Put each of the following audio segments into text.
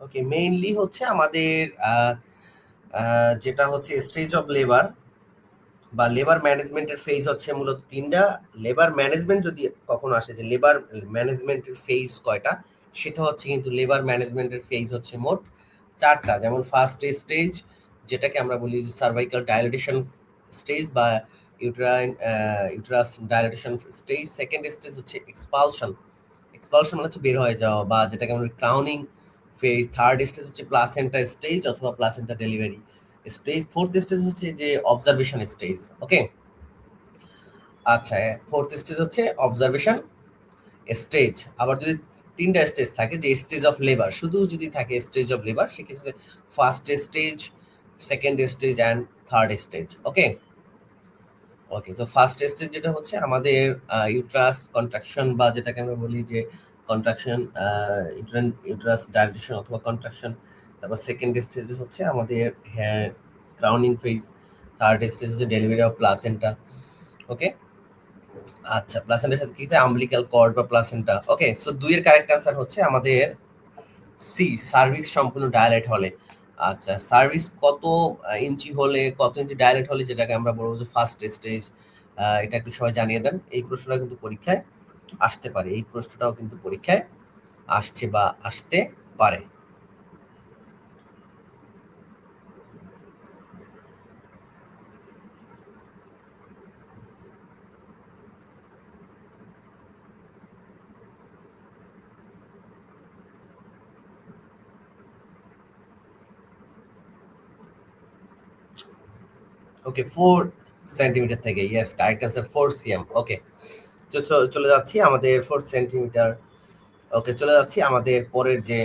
ওকে, mainly হচ্ছে আমাদের যেটা হচ্ছে স্টেজ অফ লেবার বা লেবার ম্যানেজমেন্টের ফেজ হচ্ছে মূলত তিনটা। লেবার ম্যানেজমেন্ট যদি কখনো আসে যে লেবার ম্যানেজমেন্টের ফেজ কয়টা, সেটা হচ্ছে কিন্তু লেবার ম্যানেজমেন্টের ফেজ হচ্ছে মোট চারটা। যেমন ফার্স্ট স্টেজ, যেটাকে আমরা বলি যে সার্ভাইকাল ডাইলেটেশন স্টেজ বা uterus dilatation stage. Second stage হচ্ছে এক্সপালশন, এক্সপালশন মানে হচ্ছে বের হয়ে যাওয়া বা যেটাকে আমরা ক্রাউনিং ফেজ। থার্ড স্টেজ হচ্ছে প্লাসেন্টা স্টেজ অথবা placenta delivery stage. Fourth stage হচ্ছে যে অবজারভেশন স্টেজ। ওকে, আচ্ছা, ফোর্থ স্টেজ হচ্ছে অবজারভেশন স্টেজ। আবার যদি তিনটা স্টেজ থাকে, যে স্টেজ অফ লেবার শুধু যদি থাকে স্টেজ অফ লেবার, সেক্ষেত্রে first stage, second stage and third stage. Okay okay, so first stage যেটা হচ্ছে আমাদের ইউট্রাস কন্ট্রাকশন বা যেটাকে আমরা বলি যে কন্ট্রাকশন, ইউট্রাস ডাইলেটেশন অথবা কন্ট্রাকশন। তারপর সেকেন্ড স্টেজ হচ্ছে আমাদের ক্রাউনিং ফেজ। থার্ড স্টেজ হচ্ছে ডেলিভারি অফ প্লাসেন্টা। ওকে, আচ্ছা, প্লাসেন্টার সাথে কি আম্বিলিক্যাল কর্ড বা প্লাসেন্টা। ওকে, সো দুইয়ের কারেক্ট আনসার হচ্ছে আমাদের সি, সার্ভিস সম্পূর্ণ ডায়ালেট হলে। আচ্ছা, সার্ভিস কত ইঞ্চি হলে, কত ইঞ্চি ডায়ালেট হলে যেটাকে আমরা বলবো যে ফার্স্ট স্টেজ, এটা একটু সবাই জানিয়ে দেন। এই প্রশ্নটা কিন্তু পরীক্ষায় আসতে পারে, এই প্রশ্নটাও কিন্তু পরীক্ষায় আসছে বা আসতে পারে। ওকে, 4 সেন্টিমিটার থেকে, ইয়েস, কারেক্ট অ্যান্সার 4 cm। ওকে, চলে যাচ্ছি আমাদের 4 সেন্টিমিটার। ওকে, চলে যাচ্ছি আমাদের পরের যে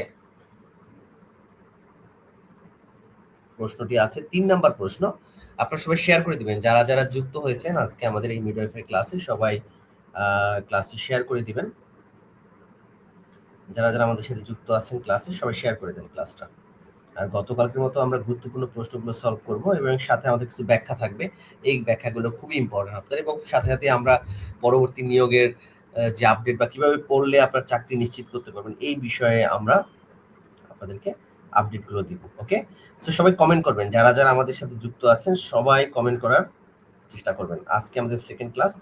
প্রশ্নটি আছে, 3 নাম্বার প্রশ্ন। আপনারা সবাই শেয়ার করে দিবেন, যারা যারা যুক্ত হয়েছেন আজকে আমাদের এই মিডওয়াইফারি ক্লাসে, সবাই ক্লাসটি শেয়ার করে দিবেন। যারা যারা আমাদের সাথে যুক্ত আছেন ক্লাসে, সবাই শেয়ার করে দেন ক্লাসটা। আর গতকালকের মতো আমরা গুরুত্বপূর্ণ প্রশ্নগুলো সলভ করব এবং সাথে আমাদের কিছু ব্যাখ্যা থাকবে। এই ব্যাখ্যাগুলো খুবই ইম্পর্টেন্ট আপনাদের, এবং সাথে সাথে আমরা পরবর্তী নিয়োগের যে আপডেট বা কিভাবে পড়লে আপনার চাকরি নিশ্চিত করতে পারবেন, এই বিষয়ে আমরা আপনাদেরকে আপডেটগুলো দিব। ওকে, সো সবাই কমেন্ট করবেন, যারা যারা আমাদের সাথে যুক্ত আছেন সবাই কমেন্ট করার চেষ্টা করবেন। আজকে আমাদের সেকেন্ড ক্লাস।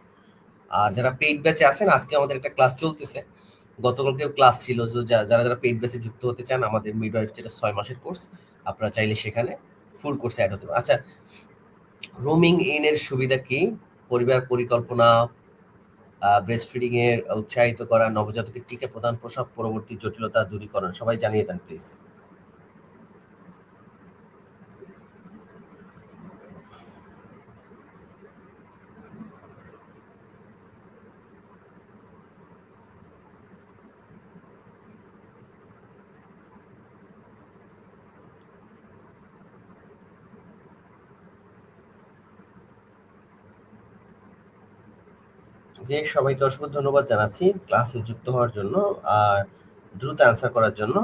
আর যারা পেইড ব্যাচে আছেন, আজকে আমাদের একটা ক্লাস চলতেছে, গতকালকেও ক্লাস ছিল। যারা যারা পেইড ব্যাচে যুক্ত হতে চান, আমাদের মিডওয়াইফ যেটা 6 মাসের কোর্স, আপনারা চাইলে সেখানে ফুল কোর্সে অ্যাড হতে পারেন। আচ্ছা, রোমিং ইন এর সুবিধা কি? পরিবার পরিকল্পনা, ব্রেস্ট ফিডিং এর উৎসাহিত করা, নবজাতকের টিকা প্রদান, প্রসব পরবর্তী জটিলতা দূরীকরণ। সবাই জানিয়ে দেন প্লিজ। যে সবাইকে অসংখ্য ধন্যবাদ জানাচ্ছি ক্লাসে যুক্ত হওয়ার জন্য আর দ্রুত অ্যান্সার করার জন্য।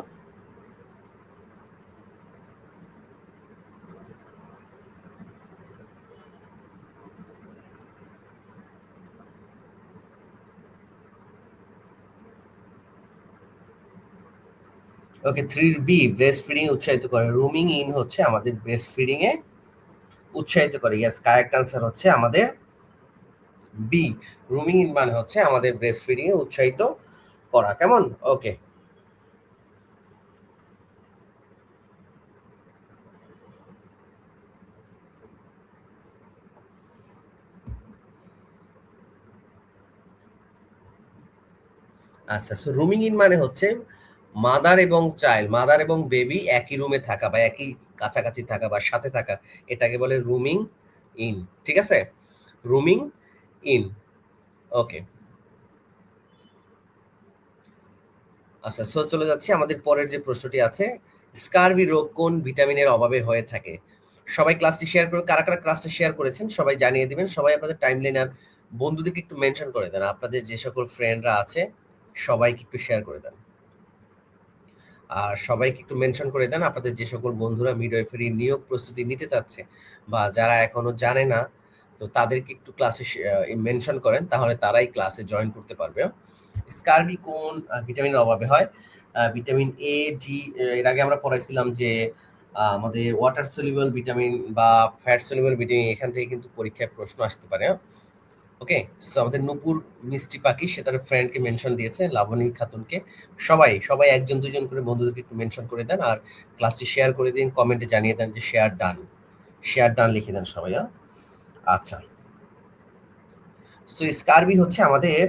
ওকে, 3B, ব্রেস্ট ফিডিং উৎসাহিত করে। রুমিং ইন হচ্ছে আমাদের ব্রেস্ট ফিডিং এ উৎসাহিত করে। ইয়েস, কারেক্ট আনসার হচ্ছে আমাদের বি। রুমিং ইন মানে হচ্ছে আমাদের ব্রেস্ট ফিডিং এ উৎসাহিত করা। কেমন? ওকে, আচ্ছা, সো রুমিং ইন মানে হচ্ছে মাদার এবং চাইল্ড, মাদার এবং বেবি একই রুমে থাকা বা একই কাছাকাছি থাকা বা সাথে থাকা, এটাকে বলে রুমিং ইন। ঠিক আছে, রুমিং ইন। ওকে, আচ্ছা, সো চলে যাচ্ছি আমাদের পরের যে প্রশ্নটি আছে, স্কারভি রোগ কোন ভিটামিনের অভাবে হয়ে থাকে? সবাই ক্লাসটি শেয়ার করে, কারা কারা ক্লাসটি শেয়ার করেছেন সবাই জানিয়ে দিবেন। সবাই আপনাদের টাইমলাইন আর বন্ধুদেরকে একটু মেনশন করে দেন, আপনাদের যে সকল ফ্রেন্ডরা আছে সবাইকে একটু শেয়ার করে দেন। আর সবাইকে একটু মেনশন করে দেন আপনাদের যে সকল বন্ধুরা মিডওয়াইফারি নিয়োগ প্রস্তুতি নিতে চাচ্ছে বা যারা এখনো জানে না, তো তাদেরকে একটু ক্লাসে মেনশন করেন, তাহলে তারাই ক্লাসে জয়েন করতে পারবে। স্কারবি কোন ভিটামিনের অভাবে হয়? ভিটামিন এ ডি, এর আগে আমরা পড়াইছিলাম যে আমাদের ওয়াটার সলিউবল ভিটামিন বা ফ্যাট সলিউবল ভিটামিন, এখান থেকে কিন্তু পরীক্ষায় প্রশ্ন আসতে পারে। ওকে, সো আমাদের নূপুর মিষ্টি পাখি সে তার ফ্রেন্ডকে মেনশন দিয়েছে, লাবণী খাতুনকে। সবাই সবাই একজন দুজন করে বন্ধুদেরকে একটু মেনশন করে দেন, আর ক্লাসটি শেয়ার করে দিন, কমেন্টে জানিয়ে দেন যে শেয়ার ডান, শেয়ার ডান লিখে দেন সবাই। আচ্ছা, সো স্কারবি হচ্ছে আমাদের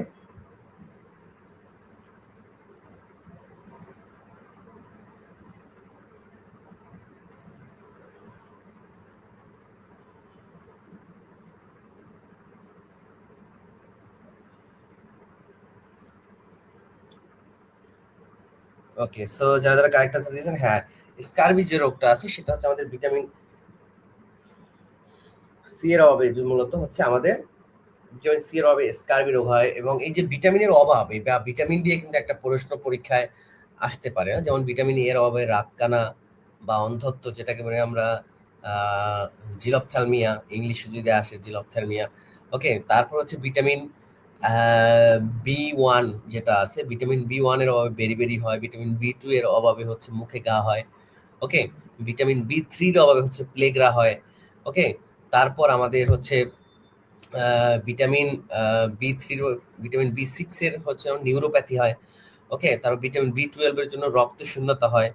ওকে, সো যারা যারা কারেক্ট আনসার দিয়েছেন, হ্যাঁ, স্কারবি যে রোগটা আছে সেটা হচ্ছে আমাদের ভিটামিন সি এর অভাবে, মূলত হচ্ছে আমাদের ভিটামিন সি এর অভাবে স্কারবি রোগ হয়। এবং এই যে ভিটামিনের অভাব, এই বা ভিটামিন দিয়ে কিন্তু একটা প্রশ্ন পরীক্ষায় আসতে পারে, যেমন ভিটামিন এর অভাবে রাতকানা বা অন্ধত্ব, যেটাকে মানে আমরা জিলফথ্যালমিয়া, ইংলিশে যদি আসে জিলফথ্যালমিয়া। ওকে, তারপর হচ্ছে ভিটামিন বি ওয়ান যেটা আছে, ভিটামিন বি ওয়ানের অভাবে বেরি হয়, ভিটামিন বি টু এর অভাবে হচ্ছে মুখে ঘা হয়। ওকে, ভিটামিন বি থ্রির অভাবে হচ্ছে প্লেগরা হয়। ওকে, তারপর আমাদের হচ্ছে ভিটামিন বি থ্রির, ভিটামিন বি সিক্স এর হচ্ছে নিউরোপ্যাথি হয়। ওকে, তারপর ভিটামিন বি টুয়েলভের জন্য রক্ত শূন্যতা হয়।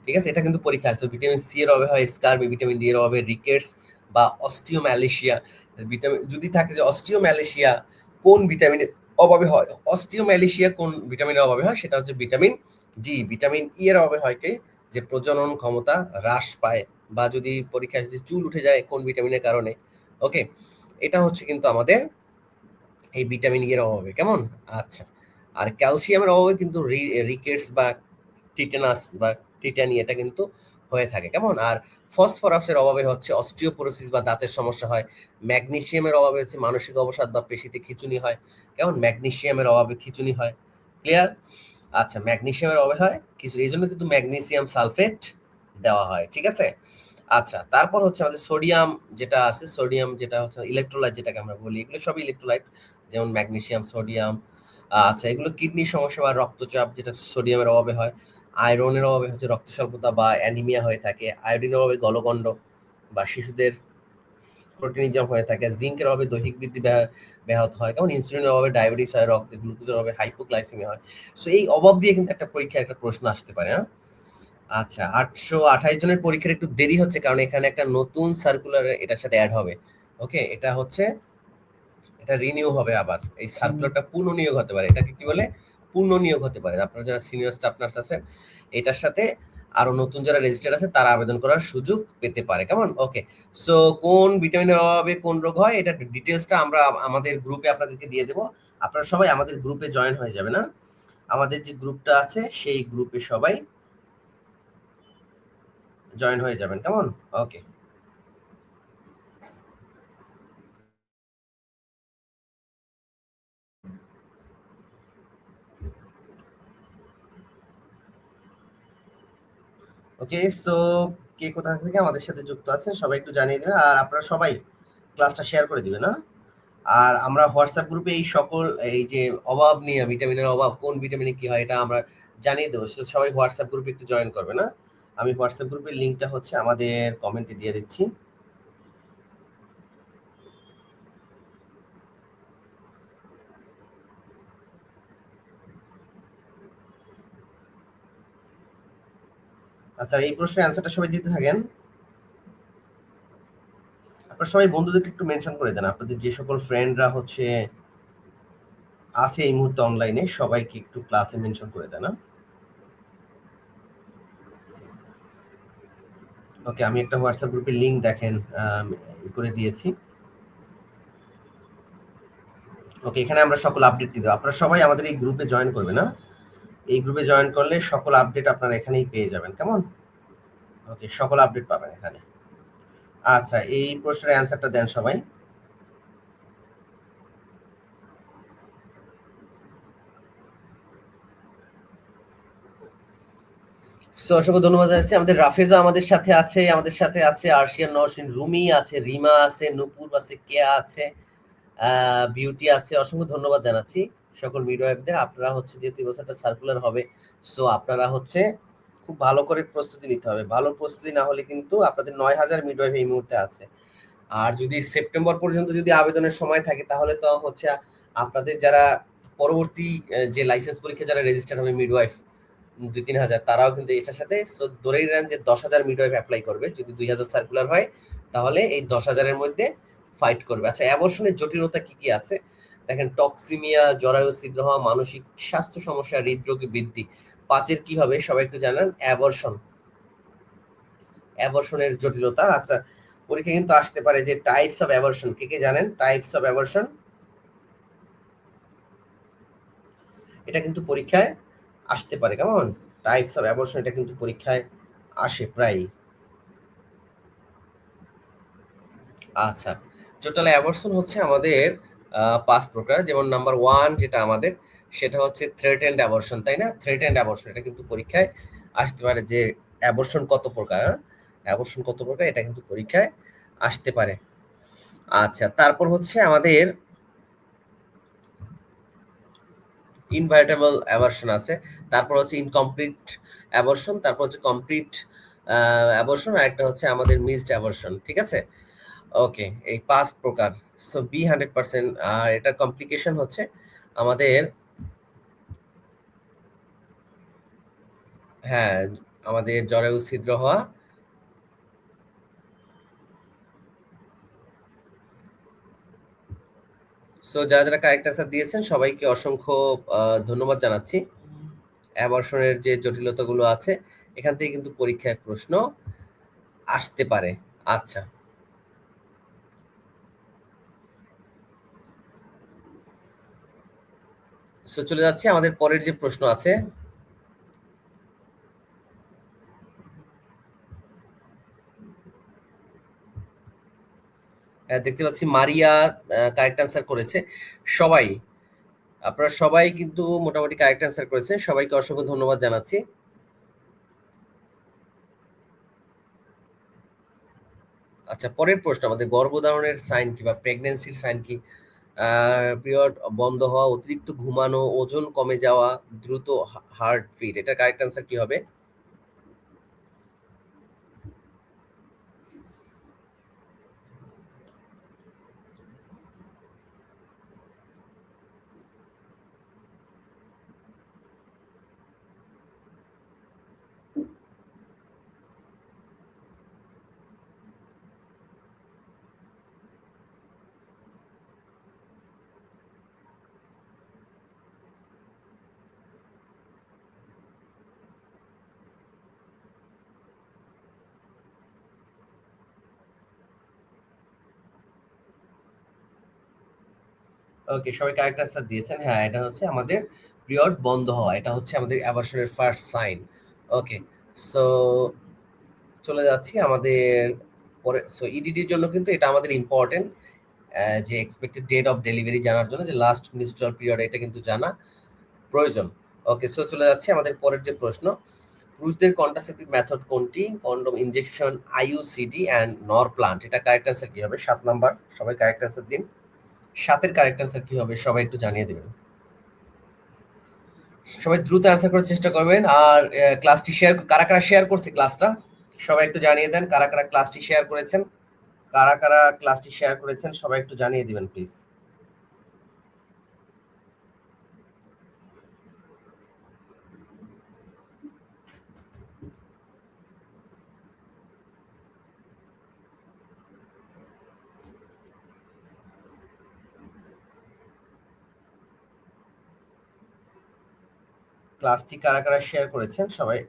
ঠিক আছে, এটা কিন্তু পরীক্ষা আসছে। ভিটামিন সি এর অভাবে হয় স্কারবি, ভিটামিন ডি এর অভাবে রিকেটস বা অস্টিওম্যালেশিয়া। ভিটামিন যদি থাকে যে অস্টিওম্যালেশিয়া কোন ভিটামিনের অভাবে হয়, অস্টিওম্যালেশিয়া কোন ভিটামিনের অভাবে হয়, সেটা হচ্ছে ভিটামিন ডি। ভিটামিন ই এর অভাবে হয় কি, যে প্রজনন ক্ষমতা হ্রাস পায়, বা যদি পরীক্ষায় যদি চুল উঠে যায় কোন ভিটামিনের কারণে। ওকে, এটা হচ্ছে কিন্তু আমাদের এই ভিটামিন ই এর অভাবে, কেমন? আচ্ছা, আর ক্যালসিয়ামের অভাবে কিন্তু রিকেটস বা টিটেনাস বা টিটানি, এটা কিন্তু হয়ে থাকে, কেমন? আর ফসফরাসের অভাবে হচ্ছে অস্টিওপোরোসিস বা দাঁতের সমস্যা হয়। ম্যাগনেসিয়ামের অভাবে হচ্ছে মানসিক অবসাদ বা পেশিতে খিঁচুনি হয়, কেমন? ম্যাগনেসিয়ামের অভাবে খিঁচুনি হয়। ক্লিয়ার? আচ্ছা, ম্যাগনেসিয়ামের অভাবে হয় কিছু, এই জন্য কিন্তু ম্যাগনেসিয়াম সালফেট দেওয়া হয়। ঠিক আছে, আচ্ছা, তারপর হচ্ছে আমাদের সোডিয়াম যেটা আছে, সোডিয়াম যেটা হচ্ছে ইলেকট্রোলাইট যেটাকে আমরা বলি, এগুলো সবই ইলেকট্রোলাইট, যেমন ম্যাগনেসিয়াম, সোডিয়াম। আচ্ছা, এগুলো কিডনির সমস্যা বা রক্তচাপ যেটা সোডিয়ামের অভাবে হয়। আয়রনের অভাবে হচ্ছে রক্ত স্বল্পতা বা অ্যানিমিয়া হয়ে থাকে। আয়োডিনের অভাবে গলগণ্ড বা শিশুদের প্রোটিনিজম হয়ে থাকে। জিঙ্কের অভাবে দৈহিক বৃদ্ধি ব্যাহত হয়, যেমন ইনসুলিনের অভাবে ডায়াবেটিস হয়, রক্তে গ্লুকোজের অভাবে হাইপোগ্লাইসেমিয়া হয়। সো এই অভাব দিয়ে কিন্তু একটা পরীক্ষায় একটা প্রশ্ন আসতে পারে। আচ্ছা, 828 জনের পরীক্ষার একটু দেরি হচ্ছে, কারণ এখানে একটা নতুন সার্কুলার এটার সাথে অ্যাড হবে। ওকে, এটা হচ্ছে, এটা রিনিউ হবে আবার। এই সার্কুলারটা পুনঃনিয়োগ হতে পারে, এটাকে কি বলে? পুনঃনিয়োগ হতে পারে। আপনারা যারা সিনিয়র স্টাফ নার্স আছেন, এটার সাথে আরো নতুন যারা রেজিস্টার আছে তারা আবেদন করার সুযোগ পেতে পারে, কেমন? ওকে, সো কোন ভিটামিনের অভাবে কোন রোগ হয়, এটা ডিটেলসটা আমরা আমাদের গ্রুপে আপনাদেরকে দিয়ে দেবো। আপনারা সবাই আমাদের গ্রুপে জয়েন হয়ে যাবে না, আমাদের যে গ্রুপটা আছে সেই গ্রুপে সবাই জয়েন হয়ে যাবেন, কেমন? ওকে, ওকে, সো কে কোথা থেকে আমাদের সাথে যুক্ত আছেন সবাই একটু জানিয়ে দেবেন, আর আপনারা সবাই ক্লাসটা শেয়ার করে দিবেন। না, আর আমরা হোয়াটসঅ্যাপ গ্রুপে এই সকল এই যে অভাব নিয়ে, ভিটামিনের অভাব কোন ভিটামিনে কি হয়, এটা আমরা জানিয়ে দেবো। সবাই হোয়াটসঅ্যাপ গ্রুপে একটু জয়েন করবে। না, আমি হোয়াটসঅ্যাপ গ্রুপের লিঙ্কটা হচ্ছে আমাদের কমেন্টে দিয়ে দিচ্ছি। আচ্ছা, এই প্রশ্নের অ্যান্সারটা সবাই দিতে থাকেন। আপনারা সবাই বন্ধুদেরকে একটু মেনশন করে দেন, আপনাদের যে সকল ফ্রেন্ডরা হচ্ছে আছে এই মুহূর্তে অনলাইনে, সবাইকে একটু ক্লাসে মেনশন করে দেন। ওকে, আমি একটা হোয়াটসঅ্যাপ গ্রুপের লিংক দেখেন করে দিয়েছি। ওকে, এখানে আমরা সকল আপডেট দিয়ে দেবো, আপনারা সবাই আমাদের এই গ্রুপে জয়েন করবে। না, এই গ্রুপে জয়েন করলে সকল আপডেট আপনারা এখানেই পেয়ে যাবেন, কেমন? ওকে, সকল আপডেট পাবেন এখানে। আচ্ছা, এই প্রশ্নের অ্যান্সারটা দেন সবাই। সো অসংখ্য ধন্যবাদ জানাচ্ছি। আমাদের রাফেজা আমাদের সাথে আছে, আমাদের সাথে আছে আরশিয়া নওশিন, রুমি আছে, রিমা আছে, নূপুর আছে, কেয়া আছে, বিউটি আছে। অসংখ্য ধন্যবাদ জানাচ্ছি সকল মিডওয়াইফদের। আপনারা হচ্ছে যেহেতু বছরটা সার্কুলার হবে, সো আপনারা হচ্ছে খুব ভালো করে প্রস্তুতি নিতে হবে। ভালো প্রস্তুতি না হলে কিন্তু আপনাদের ৯,০০০ মিডওয়াইফ এই মুহূর্তে আছে। আর যদি সেপ্টেম্বর পর্যন্ত যদি আবেদনের সময় থাকে তাহলে তো হচ্ছে আপনাদের যারা পরবর্তী যে লাইসেন্স পরীক্ষা যারা রেজিস্টার হবে মিডওয়াইফ ২-৩ হাজার, তারাও কিন্তু এটার সাথে ধরেই নেন যে ১০,০০০ মিডওয়াইফ অ্যাপ্লাই করবে। যদি ২,০০০ সার্কুলার হয় তাহলে এই ১০,০০০-এর মধ্যে ফাইট করবে। আচ্ছা, অ্যাবর্শনের জটিলতা কি কি আছে দেখেন। টক্সিমিয়া, জরায়ু ছিদ্র হওয়া, মানসিক স্বাস্থ্য সমস্যা, হৃদরোগ বৃদ্ধি। ৫-এর কি হবে সবাই একটু জানান। অ্যাবর্শন, অ্যাবর্শনের জটিলতা। আচ্ছা, পরীক্ষা কিন্তু আসতে পারে যে টাইপস অফ অ্যাবর্শন। কে কে জানেন টাইপস অফ অ্যাবর্শন? এটা কিন্তু পরীক্ষায় আসতে পারে। কেমন টাইপস অফ অ্যাবর্শন, এটা কিন্তু পরীক্ষায় আসে প্রায়। আচ্ছা, টোটাল অ্যাবর্শন হচ্ছে আমাদের ৫ প্রকার। যেমন নাম্বার 1 যেটা আমাদের, সেটা হচ্ছে থ্রেটেন্ড অ্যাবর্শন, তাই না? থ্রেটেন্ড অ্যাবর্শন এটা কিন্তু পরীক্ষায় আসতে পারে যে অ্যাবর্শন কত প্রকার, অ্যাবর্শন কত প্রকার, এটা কিন্তু পরীক্ষায় আসতে পারে। আচ্ছা, তারপর হচ্ছে আমাদের ইনভার্টেবল অ্যাবর্শন আছে, তারপর হচ্ছে ইনকমপ্লিট অ্যাবর্শন, তারপর হচ্ছে কমপ্লিট অ্যাবর্শন, আর একটা হচ্ছে আমাদের মিসড অ্যাবর্শন। ঠিক আছে, ওকে, এই ৫ প্রকার। So B 100%। আর এটার কমপ্লিকেশন হচ্ছে আমাদের, হ্যাঁ, আমাদের জরায়ু ছিদ্র হওয়া। সো যারা যারা কারেক্ট অ্যান্সার দিয়েছেন সবাইকে অসংখ্য ধন্যবাদ জানাচ্ছি। অ্যাবর্শনের যে জটিলতাগুলো আছে এখান থেকে কিন্তু পরীক্ষায় প্রশ্ন আসতে পারে। আচ্ছা, সো চলে যাচ্ছি আমাদের পরের যে প্রশ্ন আছে। দেখতে পাচ্ছি মারিয়া কারেক্ট অ্যান্সার করেছে। সবাই, আপনারা সবাই কিন্তু মোটামুটি কারেক্ট অ্যান্সার করেছে, সবাইকে অসংখ্য ধন্যবাদ জানাচ্ছি। আচ্ছা, পরের প্রশ্ন আমাদের, গর্ভধারণের সাইন কি বা প্রেগন্যান্সির সাইন কি? পিরিয়ড বন্ধ হওয়া, অতিরিক্ত ঘুমানো, ওজন কমে যাওয়া, দ্রুত হার্টবিট। এটা কারেক্ট অ্যান্সার কি হবে? ওকে, সবাই কারেক্ট অ্যান্সার দিয়েছেন। হ্যাঁ, এটা হচ্ছে আমাদের পিরিয়ড বন্ধ হওয়া, এটা হচ্ছে আমাদের অ্যাবর্শনের ফার্স্ট সাইন। ওকে, সো চলে যাচ্ছি আমাদের পরে। সো ইডিডির জন্য কিন্তু এটা আমাদের ইম্পর্টেন্ট, যে এক্সপেক্টেড ডেট অফ ডেলিভারি জানার জন্য যে লাস্ট মিনিস্ট্রাল পিরিয়ড, এটা কিন্তু জানা প্রয়োজন। ওকে, সো চলে যাচ্ছে আমাদের পরের যে প্রশ্ন। পুরুষদের কন্ট্রাসেপটিভ মেথড কোনটি? কন্ডম, ইনজেকশন, আইইউসিডি অ্যান্ড নর প্লান্ট। এটা কারেক্ট অ্যান্সার কি হবে? ৭ নাম্বার, সবাই কারেক্ট অ্যান্সার দিন। ৭-এর কারেক্ট অ্যান্সার কি হবে সবাই একটু জানিয়ে দেবেন। সবাই দ্রুত অ্যান্সার করার চেষ্টা করবেন। আর ক্লাসটি শেয়ার, কারা কারা শেয়ার করছে ক্লাসটা সবাই একটু জানিয়ে দেন। কারা কারা ক্লাসটি শেয়ার করেছেন, কারা কারা ক্লাসটি শেয়ার করেছেন সবাই একটু জানিয়ে দিবেন প্লিজ। ক্লাসটি কারা কারা শেয়ার করেছেন সবাই।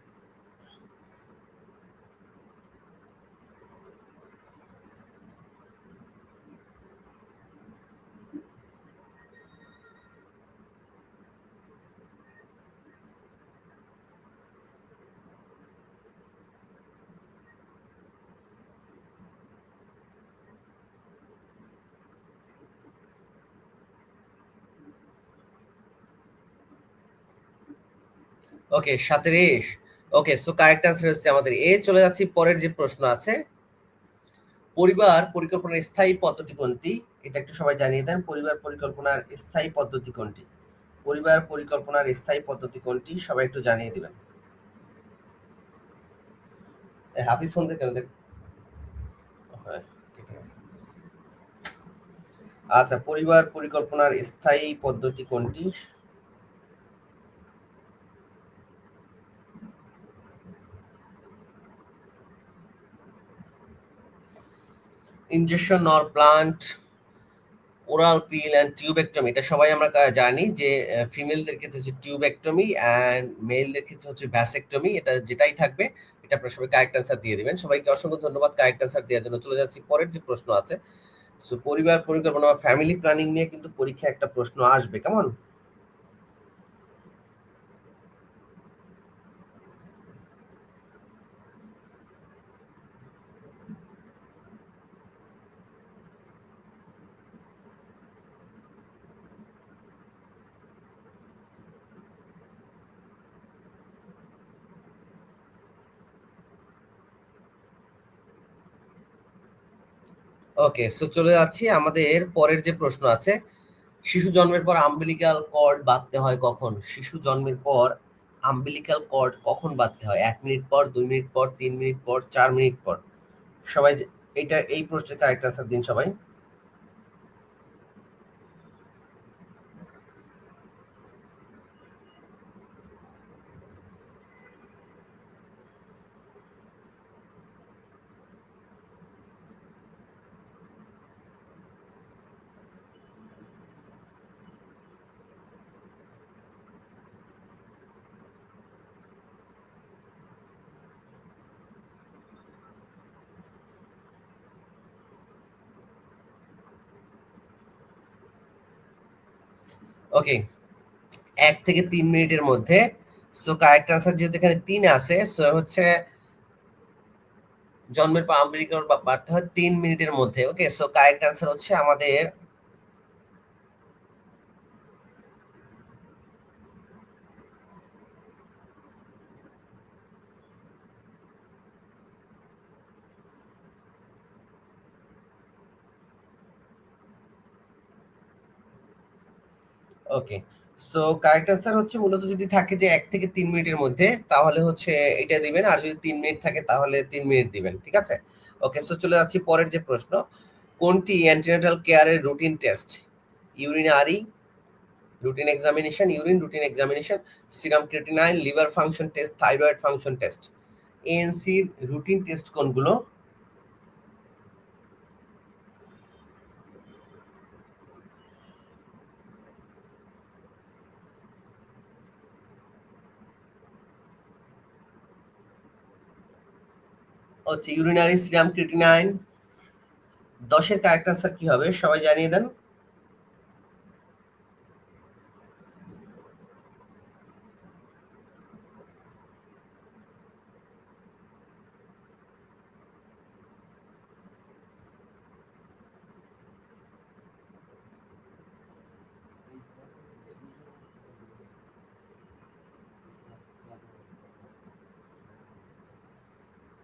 ওকে, ৭-এর এ। ওকে, সো কারেক্ট অ্যান্সার হচ্ছে আমাদের এ। চলে যাচ্ছি পরের যে প্রশ্ন আছে। পরিবার পরিকল্পনার স্থায়ী পদ্ধতি কোনটি? এটা একটু সবাই জানিয়ে দেন। পরিবার পরিকল্পনার স্থায়ী পদ্ধতি কোনটি? পরিবার পরিকল্পনার স্থায়ী পদ্ধতি কোনটি? সবাই একটু জানিয়ে দিবেন। হাফিজ ফোন কেন দেখ। হ্যাঁ, ঠিক আছে। আচ্ছা, পরিবার পরিকল্পনার স্থায়ী পদ্ধতি কোনটি? Injection or plant, oral pill and tubectomy, এটা সবাই আমরা জানি যে ফিমেলদের ক্ষেত্রে হচ্ছে টিউবেক্টমি অ্যান্ড মেলদের ক্ষেত্রে হচ্ছে ভ্যাসেক্টমি। এটা যেটাই থাকবে এটা আপনারা সবাই কারেক্ট অ্যান্সার দিয়ে দিবেন। সবাইকে অসংখ্য ধন্যবাদ কারেক্ট অ্যান্সার দেওয়ার জন্য। চলে যাচ্ছি পরের যে প্রশ্ন আছে। সো পরিবার পরিকল্পনা বা ফ্যামিলি প্ল্যানিং নিয়ে কিন্তু পরীক্ষায় একটা প্রশ্ন আসবে, কেমন? ওকে, সো চলে যাচ্ছি আমাদের পরের যে প্রশ্ন আছে। শিশু জন্মের পর আম্বিলিক্যাল কর্ড বাঁধতে হয় কখন? শিশু জন্মের পর আম্বিলিক্যাল কর্ড কখন বাঁধতে হয়? 1 মিনিট পর, 2 মিনিট পর, 3 মিনিট পর, 4 মিনিট পর? সবাই এটা এই প্রশ্নের কারেক্ট আনসার দিন সবাই। ওকে, 1 থেকে 3 মিনিটের মধ্যে। সো কারেক্ট আনসার যেহেতু এখানে 3 আছে, সো হচ্ছে জন্মের পর আম্বিলিক্যাল বাঁধতে হয় 3 মিনিটের মধ্যে। ওকে, সো কারেক্ট আনসার হচ্ছে আমাদের ওকে। সো কারেক্ট আনসার হচ্ছে মূলত যদি থাকে যে 1 থেকে 3 মিনিটের মধ্যে তাহলে হচ্ছে এটা দিবেন, আর যদি 3 মিনিট থাকে তাহলে 3 মিনিট দিবেন, ঠিক আছে? ওকে, সো চলে যাচ্ছি পরের যে প্রশ্ন। কোনটি অ্যান্টিনাটাল কেয়ারের routine test? Urinary routine examination, urine routine examination, serum creatinine, liver function test, thyroid function test? এএনসির রুটিন টেস্ট কোনগুলো? হচ্ছে ইউরিনারি, সিরাম ক্রিয়েটিনাইন। 10-এর কারেক্ট আনসার কি হবে সবাই জানিয়ে দেন।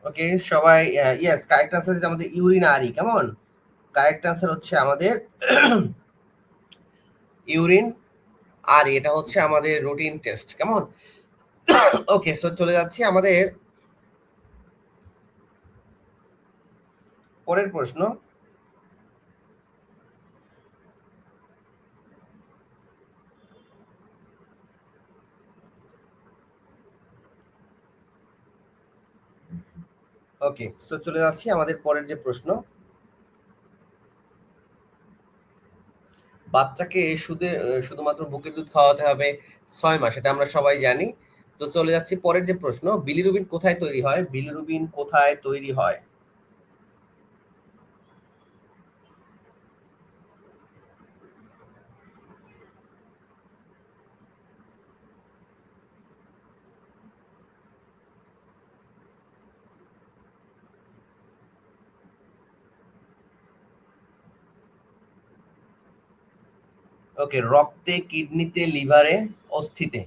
ওকে, সবাই ইয়েস, কারেক্ট আনসার হচ্ছে আমাদের ইউরিনারি, কেমন? কারেক্ট আনসার হচ্ছে আমাদের ইউরিন, আর এটা হচ্ছে আমাদের রুটিন টেস্ট, কেমন? ওকে, সো চলে যাচ্ছি আমাদের পরের প্রশ্ন। ওকে, সো চলে যাচ্ছি আমাদের পরের যে প্রশ্ন। বাচ্চাকে শুধুমাত্র বুকের দুধ খাওয়াতে হবে 6 মাস, এটা আমরা সবাই জানি। তো চলে যাচ্ছি পরের যে প্রশ্ন। বিলিরুবিন কোথায় তৈরি হয়? বিলিরুবিন কোথায় তৈরি হয়? ওকে, রক্তে, কিডনিতে, লিভারে, অস্থিতে?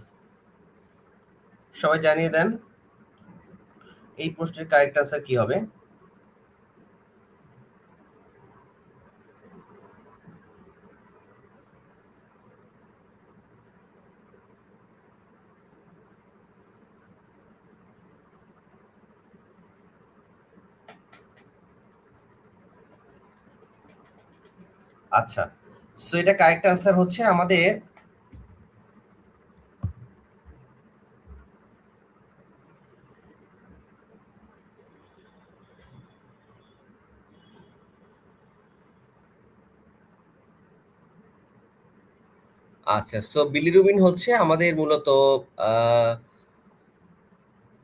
সবাই জানিয়ে দেন এই প্রশ্নের কারেক্ট আনসার কি হবে। আচ্ছা, সো এটা কারেক্ট আনসার হচ্ছে আমাদের আচ্ছা, সো বিলিরুবিন হচ্ছে আমাদের মূলত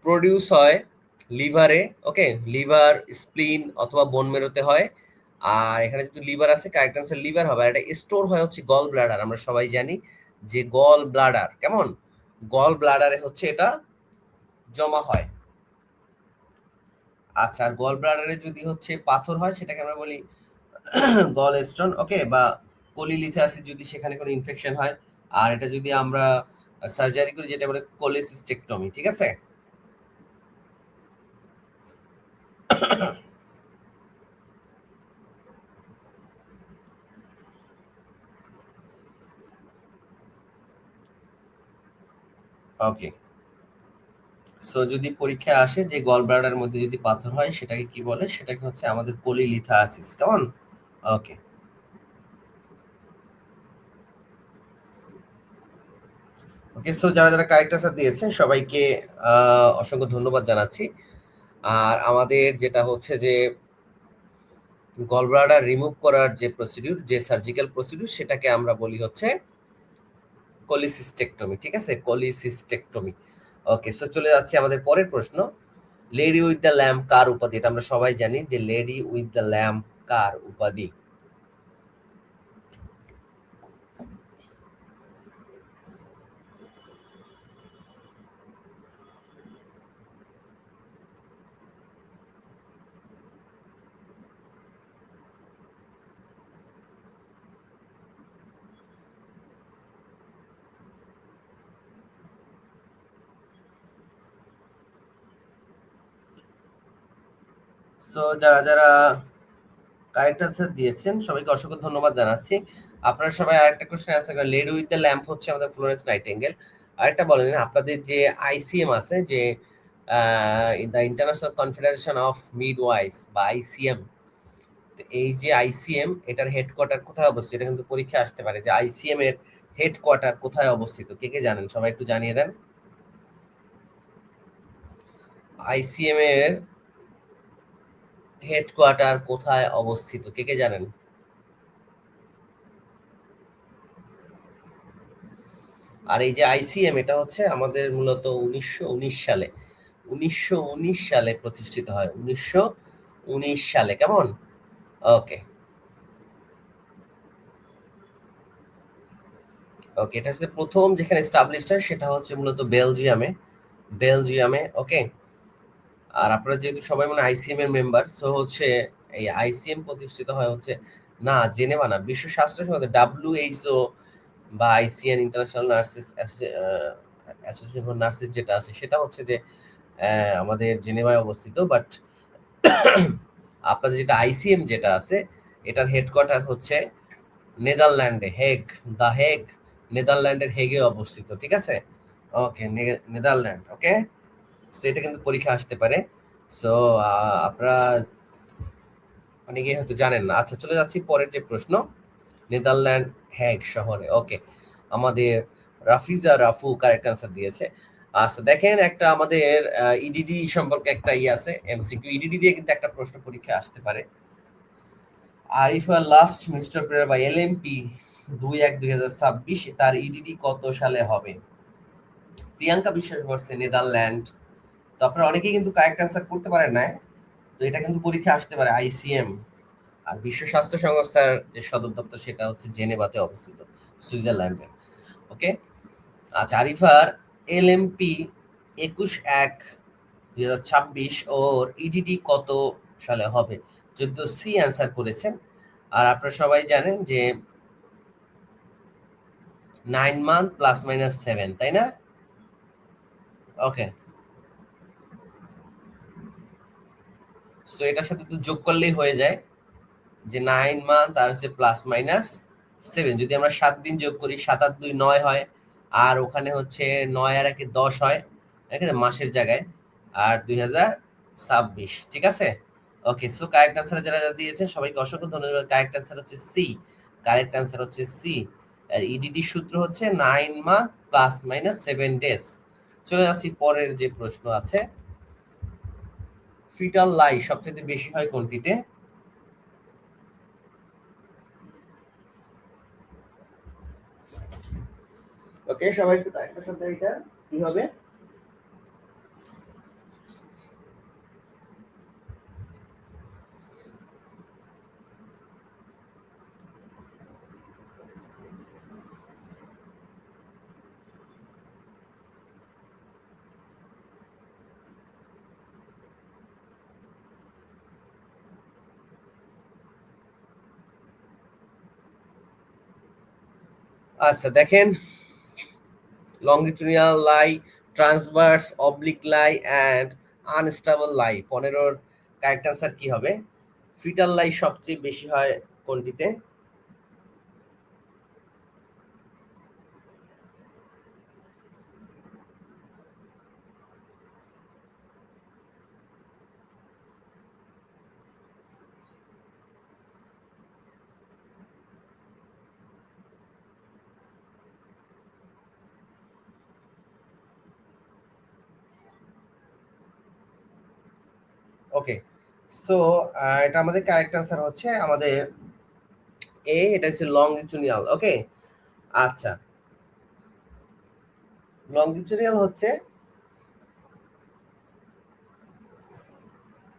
প্রডিউস হয় লিভারে, ওকে, লিভার, স্প্লিন অথবা বোন মেরোতে হয়। আর এখানে যেহেতু লিভার আছে, কারেক্ট আনসার লিভার হবে। আর এটা স্টোর হয় হচ্ছে গল ব্লাডার। আমরা সবাই জানি যে গল ব্লাডার কেমন, গল ব্লাডারে হচ্ছে এটা জমা হয়। আচ্ছা, আর গল ব্লাডারে যদি হচ্ছে পাথর হয় সেটাকে আমরা বলি গল স্টোন, ওকে, বা কোলিলিথাসিস যদি সেখানে কোনো ইনফেকশন হয়। আর এটা যদি আমরা সার্জারি করি যেটা বলে কোলিসিস্টেকটমি, ঠিক আছে। ওকে, সো যদি পরীক্ষায় আসে যে গল ব্লাডার মধ্যে যদি পাথর হয় সেটাকে কি বলে, সেটাকে হচ্ছে আমাদের কোলিলিথাসিস, কেমন। ওকে, ওকে, সো যারা যারা কারেক্ট আনসার দিয়েছেন সবাইকে অসংখ্য ধন্যবাদ জানাচ্ছি। আর আমাদের যেটা হচ্ছে যে গল ব্লাডার রিমুভ করার যে প্রসিডিউর, যে সার্জিক্যাল প্রসিডিউর, সেটাকে আমরা বলি হচ্ছে কোলিসিস্টেকটমি, ঠিক আছে, কোলিসিস্টেকটমি। ওকে, সো চলে যাচ্ছে আমাদের পরের প্রশ্ন। লেডি উইথ দ্য ল্যাম্প কার উপাধি? এটা আমরা সবাই জানি যে লেডি উইথ দ্য ল্যাম্প কার উপাধি। সো যারা যারা কারেক্ট আনসার দিয়েছেন সবাইকে অসংখ্য ধন্যবাদ জানাচ্ছি। আপনারা সবাই আরেকটা কোশ্চেন আনসার করেন, লেডি উইথ দ্য ল্যাম্প হচ্ছে আমাদের ফ্লোরেন্স নাইটিঙ্গেল। আরেকটা বলেন, আপনাদের যে আইসিএম আছে, যে দ্য ইন্টারন্যাশনাল কনফেডারেশন অফ মিডওয়াইফস বা আইসিএম, এই যে আইসিএম এটার হেডকোয়ার্টার কোথায় অবস্থিত? এটা কিন্তু পরীক্ষা আসতে পারে যে আইসিএম এর হেডকোয়ার্টার কোথায় অবস্থিত, কে কে জানেন সবাই একটু জানিয়ে দেন। আইসিএম এর হেডকোয়ার্টার কোথায় অবস্থিত, কে কে জানেন? আর এই যে আইসিএম এটা হচ্ছে আমাদের মূলত 1919 সালে, 1919 সালে প্রতিষ্ঠিত হয়, 1919 সালে, কেমন। ওকে, ওকে, এটা হচ্ছে প্রথম যেখানে এস্টাবলিশড হয় সেটা হচ্ছে মূলত বেলজিয়ামে, বেলজিয়ামে, ওকে। আর আপনারা যেহেতু সবাই মানে আইসিএম এর মেম্বার, সো হচ্ছে এই আইসিএম প্রতিষ্ঠিত হয় হচ্ছে না জেনেভা না, বিশ্ব স্বাস্থ্য সংস্থা ডাব্লিউএইচও বা ICN international nurses association for nurses যেটা আছে সেটা হচ্ছে যে আমাদের জেনেভায় অবস্থিত। বাট আপনাদের যেটা আইসিএম যেটা আছে এটার হেডকোয়ার্টার হচ্ছে নেদারল্যান্ডে, হেগ, দা হেগ, নেদারল্যান্ডের হেগে অবস্থিত, ঠিক আছে। ওকে, নেদারল্যান্ড, ওকে। সো এটা কিন্তু পরীক্ষা আসতে পারে। সো আপনারা অনেকেই হয়তো জানেন না। আচ্ছা, চলে যাচ্ছি পরের যে প্রশ্ন, নেদারল্যান্ড হেগ শহরে, ওকে। আমাদের রাফিজা রাফু কারেক্ট আনসার দিয়েছে। আচ্ছা, দেখেন একটা আমাদের ইডিডি সম্পর্কে একটা আছে এমসিকিউ, ইডিডি দিয়ে কিন্তু একটা প্রশ্ন পরীক্ষা আসতে পারে। আরিফা লাস্ট মিনিস্টার প্রেয়ার বা এলএমপি 2/1/2026 তার ইডিডি কত সালে হবে? প্রিয়াঙ্কা বিশ্বাস বলছে নেদারল্যান্ড। তো আপনারা অনেকেই কিন্তু কারেক্ট অ্যান্সার করতে পারেন না। তো এটা কিন্তু পরীক্ষা আসতে পারে আইসিএম। আর বিশ্ব স্বাস্থ্য সংস্থার যে সদর দপ্তর সেটা হচ্ছে জেনেভাতে অবস্থিত, সুইজারল্যান্ডে, ওকে। আচ্ছা, আরিফার এলএমপি 21/1/2026 ওর ইডিডি কত সালে হবে? 14C অ্যান্সার করেছেন। আর আপনারা সবাই জানেন যে 9 মান্থ প্লাস মাইনাস 7, তাই না? ওকে, সো এটার সাথে তো যোগ করলেই হয়ে যায় যে 9 মান্থ আর হচ্ছে প্লাস মাইনাস 7। যদি আমরা 7 দিন যোগ করি, 7 আর 2 9 হয়। আর ওখানে হচ্ছে 9 আর 1 10 হয়, ঠিক আছে, মাসের জায়গায়। আর 2026, ঠিক আছে। ওকে, সো কারেক্ট আনসার যারা যারা দিয়েছেন সবাইকে অসংখ্য ধন্যবাদ। কারেক্ট আনসার হচ্ছে সি, কারেক্ট অ্যান্সার হচ্ছে সি। আর ইডিডির সূত্র হচ্ছে 9 মান্থ প্লাস মাইনাস 7 ডেজ। চলে যাচ্ছি পরের যে প্রশ্ন আছে, ফিটাল লাই সবচেয়ে বেশি হয় কোনটিতে? ওকে, সবাই একটু কারেক্ট অ্যান্সার, এটা কি হবে? আচ্ছা দেখেন, longitudinal lie, transverse, oblique lie and unstable lie, 15-র কারেক্ট অ্যান্সার কি হবে? ফিটাল লাই সবচেয়ে বেশি হয় কোনটিতে? ওকে, সো এটা আমাদের কারেক্ট অ্যান্সার হচ্ছে আমাদের এ, এটা হচ্ছে লংগিচুডিনাল। ওকে, আচ্ছা, লংগিচুডিনাল হচ্ছে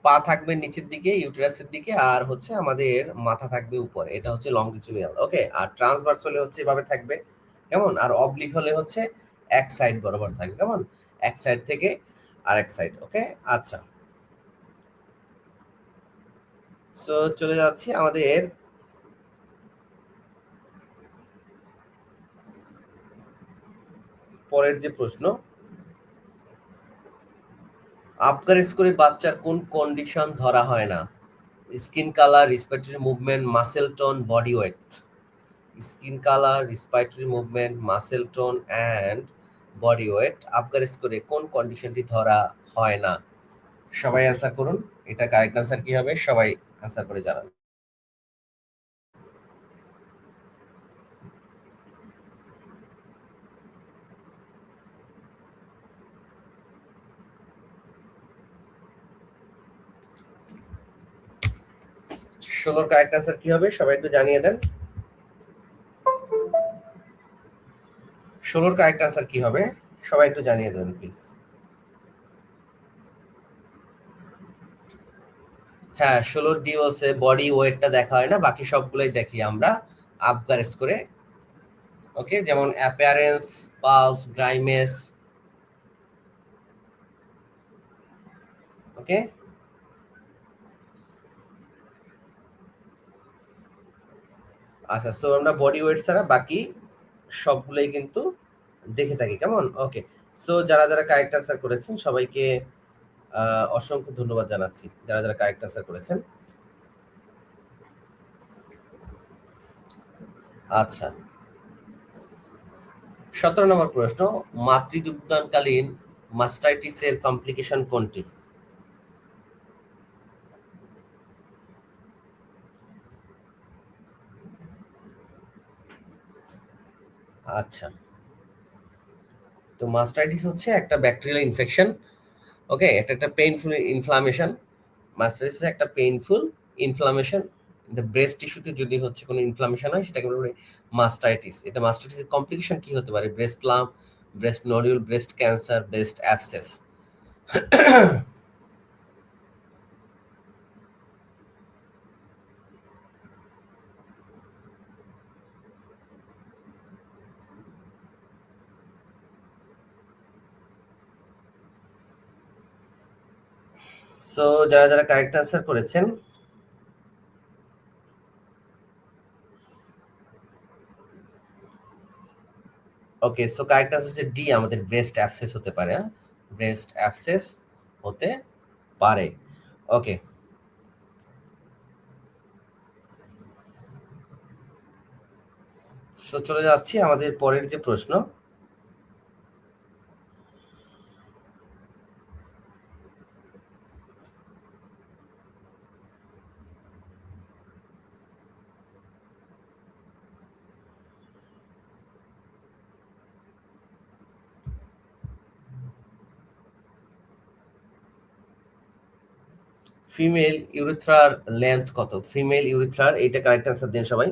পা থাকবে নিচের দিকে ইউটেরাসের দিকে, আর হচ্ছে আমাদের মাথা থাকবে উপরে, এটা হচ্ছে লংগিচুডিনাল। ওকে, আর ট্রান্সভার্স হলে হচ্ছে এভাবে থাকবে, কেমন? আর অবলিক হলে হচ্ছে এক সাইড বরাবর থাকবে, কেমন? এক সাইড থেকে আরেক সাইড। ওকে, আচ্ছা, সো চলে যাচ্ছি আমাদের পরের যে প্রশ্ন, আবগার স্কোরে বাচ্চার কোন কন্ডিশন ধরা হয় না? Skin colour, respiratory movement, muscle tone, body weight. Skin colour, respiratory movement, muscle tone and body weight, Apgar স্কোরে কোন কন্ডিশনটি ধরা হয় না? সবাই অ্যান্সার করুন, এটা কারেক্ট অ্যান্সার কি হবে? সবাই অ্যান্সার করে জানান। ষোলোর কারেক্ট অ্যান্সার কি হবে? সবাই একটু জানিয়ে দেন। ষোলোর কারেক্ট অ্যান্সার কি হবে? সবাই একটু জানিয়ে দেবেন প্লিজ। হ্যাঁ, 16 ডি বলছে বডি ওয়েটটা দেখা হয় না, বাকি সবগুলোই দেখি আমরা আবগার স্কোরে। ওকে, যেমন অ্যাপিয়ারেন্স, পালস, গ্রাইমেস। ওকে, আচ্ছা, সো আমরা বডি ওয়েট ছাড়া বাকি সবগুলোই কিন্তু দেখে থাকি, কেমন? ওকে, সো যারা যারা কারেক্ট অ্যান্সার করেছেন সবাইকে অসংখ্য ধন্যবাদ জানাচ্ছি, যারা যারা কারেক্ট অ্যান্সার করেছেন। আচ্ছা, 17 নম্বর প্রশ্ন, মাতৃদুগ্ধকালীন মাস্টাইটিসের কমপ্লিকেশন কোনটি? আচ্ছা, তো মাস্টাইটিস হচ্ছে একটা ব্যাকটেরিয়াল ইনফেকশন। ওকে, এটা একটা পেইনফুল ইনফ্লামেশন। মাস্টাইটিস একটা পেইনফুল ইনফ্লামেশন, দ্য ব্রেস্ট টিস্যুতে যদি হচ্ছে কোনো ইনফ্লামেশন হয় সেটাকে বলে মাস্টাইটিস। এটা মাস্টাইটিসের কমপ্লিকেশন কি হতে পারে? Breast lump, breast nodule, breast cancer, breast abscess. So যারা যারা কারেক্ট অ্যান্সার করেছেন, ওকে, সো কারেক্ট অ্যান্সার হচ্ছে ডি, আমাদের ব্রেস্ট অ্যাবসেস হতে পারে। হ্যাঁ, ব্রেস্ট অ্যাবসেস হতে পারে। ওকে, সো চলে যাচ্ছি আমাদের পরের যে প্রশ্ন, ফিমেল ইউরেথ্রার লেন্থ কত? ফিমেল ইউরেথ্রার, এইটা কারেক্ট অ্যান্সার দেন সবাই।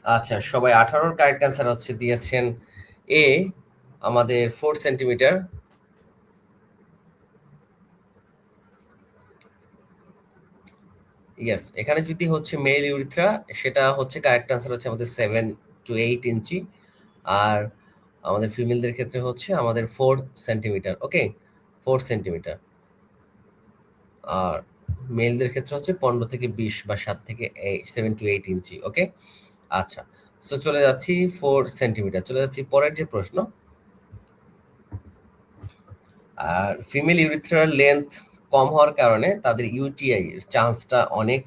আচ্ছা, সবাই 18-র কারেক্ট অ্যান্সার হচ্ছে দিয়েছেন এ, আমাদের 4 সেন্টিমিটার। ইয়েস, এখানে যদি হচ্ছে মেল ইউরিথ্রা, সেটা হচ্ছে কারেক্ট অ্যান্সার হচ্ছে আমাদের 7 to 8 ইঞ্চি, আর আমাদের ফিমেলদের ক্ষেত্রে হচ্ছে আমাদের 4 সেন্টিমিটার। ওকে, 4 সেন্টিমিটার। আর মেলদের ক্ষেত্রে হচ্ছে 15 থেকে 20 বা 7 থেকে 7 to 8 ইঞ্চি। ওকে, আচ্ছা, সো চলে যাচ্ছি 4 সেন্টিমিটার। চলে যাচ্ছি পরের যে প্রশ্ন। আর ফিমেল ইউরিথ্রার লেন্থ কম হওয়ার কারণে তাদের ইউটিআই এর চান্সটা অনেক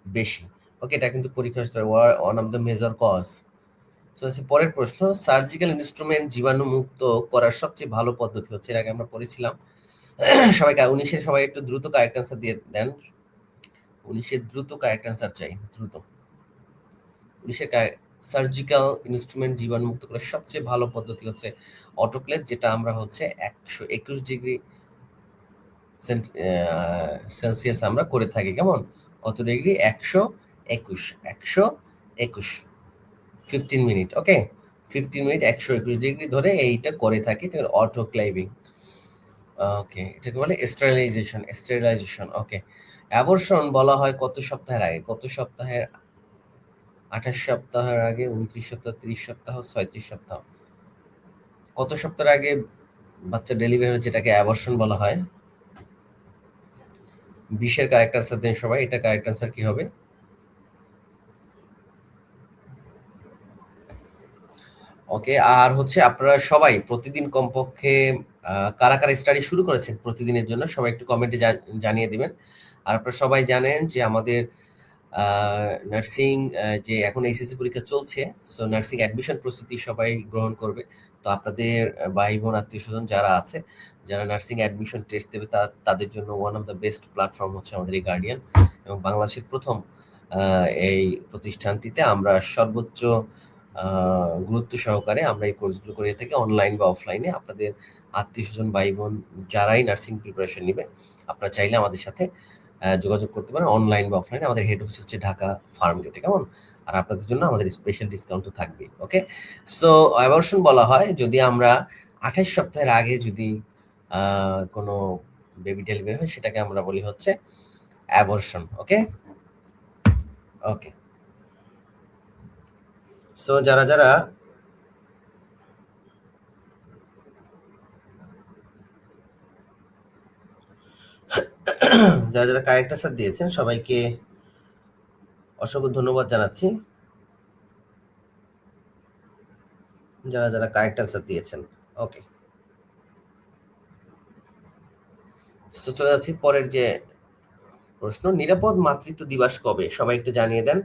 বেশি। ওকে, এটা কিন্তু পরীক্ষা আসতে পারে, one of the major cause. তো হচ্ছে পরের প্রশ্ন, সার্জিক্যাল ইনস্ট্রুমেন্ট জীবাণুমুক্ত করার সবচেয়ে ভালো পদ্ধতি হচ্ছে, এর আগে আমরা পড়েছিলাম। সবাইকে 19-এর সবাই একটু দ্রুত কারেক্ট অ্যান্সার দিয়ে দেন। 19-এর দ্রুত কারেক্ট অ্যান্সার চাই, দ্রুত। 19-এর সার্জিক্যাল ইনস্ট্রুমেন্ট জীবাণুমুক্ত করার সবচেয়ে ভালো পদ্ধতি হচ্ছে অটোক্লেভ, যেটা আমরা হচ্ছে 121 ডিগ্রি সেলসিয়াস আমরা করে থাকি। কেমন, কত ডিগ্রি? 121, 121, 15 মিনিট। ওকে, 15 মিনিট 121 ডিগ্রি ধরে এইটা করে থাকি, এটা অটোক্লেভিং। ওকে, এটাকে বলে স্টেরিলাইজেশন, স্টেরিলাইজেশন। ওকে, অ্যাবর্শন বলা হয় কত সপ্তাহের আগে? কত সপ্তাহের? 28 সপ্তাহের আগে, 29 সপ্তাহ, 30 সপ্তাহ, 36 সপ্তাহ। কত সপ্তাহের আগে বাচ্চা ডেলিভারি হচ্ছে, যেটাকে অ্যাবর্শন বলা হয়? 20-এর কারেক্ট আনসার দেন সবাই। এটা কারেক্ট আনসার কি হবে? ওকে, আর হচ্ছে আপনারা সবাই প্রতিদিন কমপক্ষে কারা কারা স্টাডি শুরু করেছেন প্রতিদিনের জন্য, সবাই একটু কমেন্টে জানিয়ে দিবেন। আর আপনারা সবাই জানেন যে আমাদের নার্সিং যে এখন এইচএসসি পরীক্ষা চলছে, সো নার্সিং অ্যাডমিশন প্রস্তুতি সবাই গ্রহণ করবে। তো আপনাদের ভাই বোন আত্মীয় স্বজন যারা আছে, যারা নার্সিং অ্যাডমিশন টেস্ট দেবে, তাদের জন্য one of the best platform হচ্ছে আমাদের এই গার্ডিয়ান, এবং বাংলাদেশের প্রথম এই প্রতিষ্ঠানটিতে আমরা সর্বোচ্চ গুরুত্ব সহকারে আমরা এই কোর্সগুলো করে থাকি, অনলাইন বা অফলাইনে। আপনাদের আত্মীয় স্বজন ভাই বোন যারাই নার্সিং প্রিপারেশন নেবে, আপনারা চাইলে আমাদের সাথে যোগাযোগ করতে পারেন, অনলাইন বা অফলাইনে। আমাদের হেড অফিস হচ্ছে ঢাকা ফার্ম গেটে। কেমন, আর আপনাদের জন্য আমাদের স্পেশাল ডিসকাউন্ট তো থাকবে। ওকে, সো অ্যাবর্শন বলা হয় যদি আমরা 28 সপ্তাহের আগে যদি কোনো বেবি ডেলিভারি হয়, সেটাকে আমরা বলি হচ্ছে অ্যাবর্শন। ওকে, ওকে, সো যারা যারা যারা যারা কারেক্ট আনসার দিয়েছেন সবাইকে অসংখ্য ধন্যবাদ জানাচ্ছি, যারা যারা কারেক্ট আনসার দিয়েছেন। ওকে, সো চলে যাচ্ছি পরের যে প্রশ্ন। নিরাপদ মাতৃত্ব দিবস কবে? সবাই একটু জানিয়ে দেন।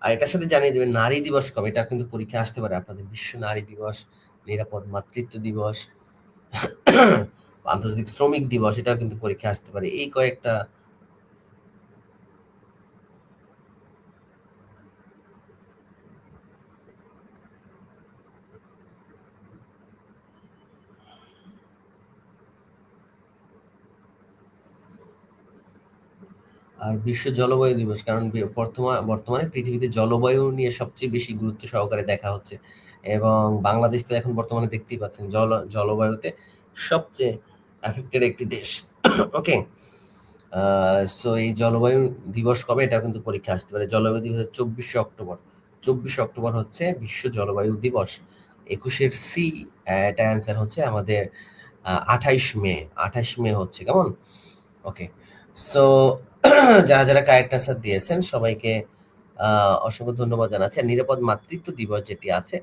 আর এটার সাথে জানিয়ে দেবেন নারী দিবস কবে, এটা কিন্তু পরীক্ষা আসতে পারে আপনাদের। বিশ্ব নারী দিবস, নিরাপদ মাতৃত্ব দিবস, আন্তর্জাতিক শ্রমিক দিবস, এটাও কিন্তু পরীক্ষা আসতে পারে। এই কয়েকটা আর বিশ্ব জলবায়ু দিবস, কারণ বর্তমানে পৃথিবীতে জলবায়ু নিয়ে সবচেয়ে বেশি গুরুত্ব সহকারে দেখা হচ্ছে, এবং বাংলাদেশ তো এখন বর্তমানে দেখতেই পাচ্ছেন জলবায়ুতে সবচেয়ে অ্যাফেক্টেড একটি দেশ। ওকে, সো এই জলবায়ু দিবস কবে, এটা কিন্তু পরীক্ষা আসতে পারে। জলবায়ু দিবস 24শে অক্টোবর। 24শে অক্টোবর হচ্ছে বিশ্ব জলবায়ু দিবস। 21-এর সি, এটা অ্যান্সার হচ্ছে আমাদের 28 মে। 28 মে হচ্ছে, কেমন? ওকে, সো যারা যারা কারেক্ট আনসার দিয়েছেন সবাইকে অসংখ্য ধন্যবাদ জানাচ্ছি। আর নিরাপদ মাতৃত্ব দিবস যেটি আছে,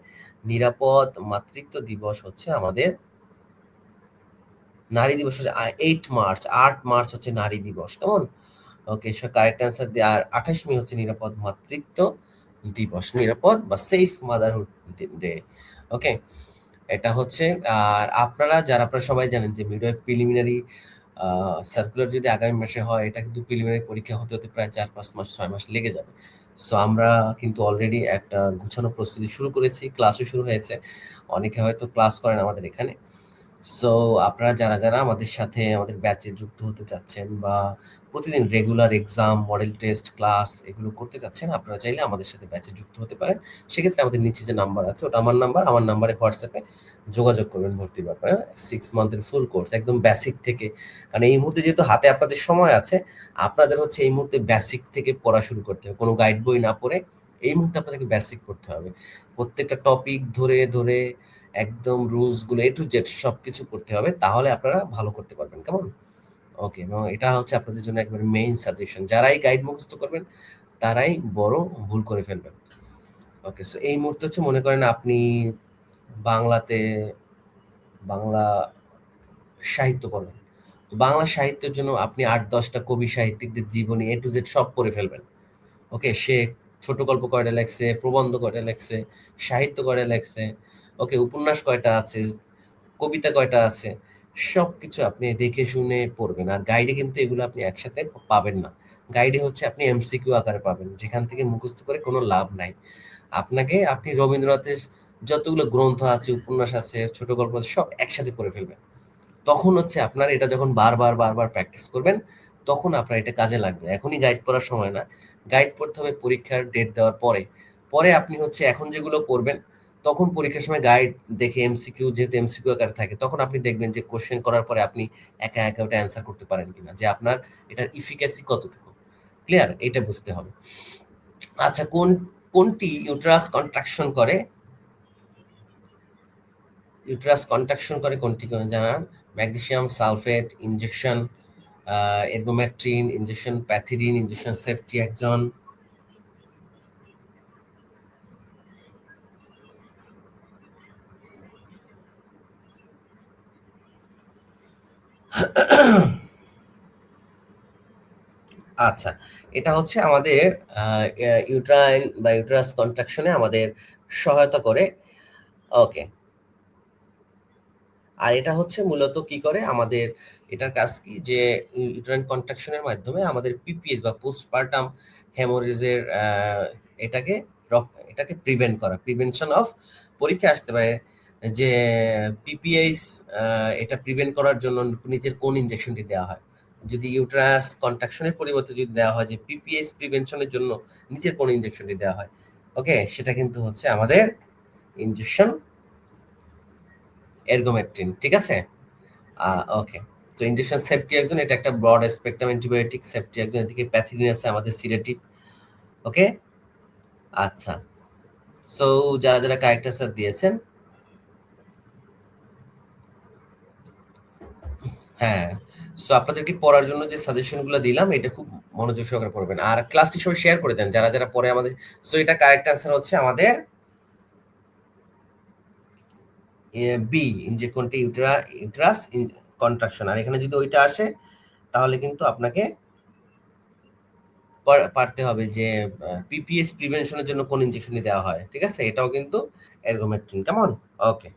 নিরাপদ মাতৃত্ব দিবস হচ্ছে আমাদের নারী দিবস হচ্ছে 8 মার্চ। 8 মার্চ হচ্ছে নারী দিবস। কেমন, ওকে, সো কারেক্ট অ্যান্সার দিয়ে আর 28 মে হচ্ছে নিরাপদ মাতৃত্ব দিবস, নিরাপদ বা সেফ মাদারহুড ডে। ওকে, এটা হচ্ছে। আর আপনারা সবাই জানেন যে মিডওয়াইফ প্রিলিমিনারি সার্কুলার যদি আগামী মাসে হয়, এটা কিন্তু প্রিলিমিনারি পরীক্ষা হতে হতে প্রায় 4-5 মাস 6 মাস লেগে যাবে। সো আমরা কিন্তু অলরেডি একটা গুছানো প্রস্তুতি শুরু করেছি, ক্লাসও শুরু হয়েছে। অনেকে হয়তো ক্লাস করেন আমাদের এখানে। সো আপনারা যারা আমাদের সাথে আমাদের ব্যাচে যুক্ত হতে চাচ্ছেন বা প্রতিদিন regular exam, model test, class এগুলো করতে চাচ্ছেন, আপনারা চাইলে আমাদের সাথে ব্যাচে যুক্ত হতে পারেন। সেক্ষেত্রে আমাদের নিচে যে নাম্বার আছে ওটা আমার নাম্বার, আমার নাম্বারে হোয়াটসঅ্যাপে যোগাযোগ করবেন ভর্তির ব্যাপারে। 6 মান্থের ফুল কোর্স একদম বেসিক থেকে, কারণ এই মুহূর্তে যেহেতু হাতে আপনাদের সময় আছে, আপনাদের হচ্ছে এই মুহূর্তে বেসিক থেকে পড়া শুরু করতে হবে, কোনো গাইড বই না পড়ে এই মুহূর্তে আপনাদেরকে বেসিক পড়তে হবে। প্রত্যেকটা টপিক ধরে ধরে একদম রুলস গুলো এ টু জেড সবকিছু করতে হবে, তাহলে আপনারা ভালো করতে পারবেন। কেমন? ওকে, এবং এটা হচ্ছে আপনাদের জন্য একবারে মেইন সাজেশন। যারাই গাইড মুখস্থ করবেন তারাই বড় ভুল করে ফেলবেন। ওকে, সো এই মুহূর্তে হচ্ছে মনে করেন আপনি বাংলাতে বাংলা সাহিত্য পড়বেন। তো বাংলা সাহিত্যের জন্য আপনি ৮-১০টা কবি সাহিত্যিকদের জীবনী এ টু জেড সব পড়ে ফেলবেন। ওকে, সে ছোট গল্প কয়টা লেখছে, প্রবন্ধ কয়টা লেখছে, সাহিত্য কয়টা লেখছে, ওকে উপন্যাস কয়টা আছে, কবিতা কয়টা আছে, সবকিছু আপনি দেখে শুনে পড়বেন। আর গাইডে কিন্তু এগুলো আপনি একসাথে পাবেন না। গাইডে হচ্ছে আপনি এমসিকিউ আকারে পাবেন, যেখান থেকে মুখস্থ করে কোনো লাভ নাই। আপনি রবীন্দ্রনাথের যতগুলো গ্রন্থ আছে, উপন্যাস আছে, ছোট গল্প আছে, সব একসাথে পড়ে ফেলবেন। তখন হচ্ছে আপনার এটা যখন বারবার প্র্যাকটিস করবেন, তখন আপনার এটা কাজে লাগবে। এখনই গাইড পড়ার সময় না। গাইড পড়তে হবে পরীক্ষার ডেট দেওয়ার পরে। পরে আপনি হচ্ছে এখন যেগুলো পড়বেন, তখন পরীক্ষার সময় গাইড দেখে এমসিকিউ, যেহেতু এমসিকিউ আকারে থাকে, তখন আপনি দেখবেন যে কোশ্চেন করার পরে আপনি একা ওটা অ্যান্সার করতে পারেন কিনা, যে আপনার এটার ইফিকাসি কতটুকু। ক্লিয়ার? এটা বুঝতে হবে। আচ্ছা, কোনটি ইউটেরাস কন্ট্রাকশন করে? ইউটেরাস কন্ট্রাকশন করে কোনটি জানান? Magnesium sulphate injection, ergometrine injection, pethidine injection, safety একজন। আচ্ছা, এটা হচ্ছে আমাদের ইউট্রাইন বা ইউটেরাস কন্ট্রাকশনে আমাদের সহায়তা করে। ওকে, আর এটা হচ্ছে মূলত কি করে আমাদের, এটার কাজ কি, যে ইউটেরাইন কন্ট্রাকশনের মাধ্যমে আমাদের পিপিএস বা পোস্টপার্টাম হেমোরেজের এটাকে এটাকে প্রিভেন্ট করা, প্রিভেনশন অফ। পরীক্ষা আসতে পারে যে পিপিএস এটা প্রিভেন্ট করার জন্য নিচের কোন ইনজেকশনটি দেওয়া হয়। যদি ইউটেরাস কন্ট্রাকশনের পরিবর্তে যদি দেওয়া হয় যে পিপিএস প্রিভেনশনের জন্য নিচের কোন ইনজেকশনটি দেওয়া হয়, ওকে, সেটা কিন্তু হচ্ছে আমাদের ইনজেকশন এরগোমেট্রিন। ঠিক আছে? ওকে, তো ইনজেকশন সেফটি একজন, এটা একটা ব্রড স্পেকট্রাম অ্যান্টিবায়োটিক। সেফটি একজন, এদিকে প্যাথিডিন আছে আমাদের সিডেটিভ। ওকে, আচ্ছা, সো যারা কারেক্ট অ্যান্সার দিয়েছেন, হ্যাঁ, সো আপনাদেরকে পড়ার জন্য যে সাজেশনগুলো দিলাম এটা খুব মনোযোগ সহকারে পড়বেন, আর ক্লাসটি সবাই শেয়ার করে দেন যারা পড়ে আমাদের। সো এটা কারেক্ট অ্যান্সার হচ্ছে আমাদের বি, যে কোনটি ইউটেরাস কন্ট্রাকশন। আর এখানে যদি ওইটা আসে তাহলে কিন্তু আপনাকে পারতে হবে যে পিপিএস প্রিভেনশনের জন্য কোন ইনজেকশনই দেওয়া হয়। ঠিক আছে? এটাও কিন্তু এরগোমেট্রিন। কেমন? ওকে,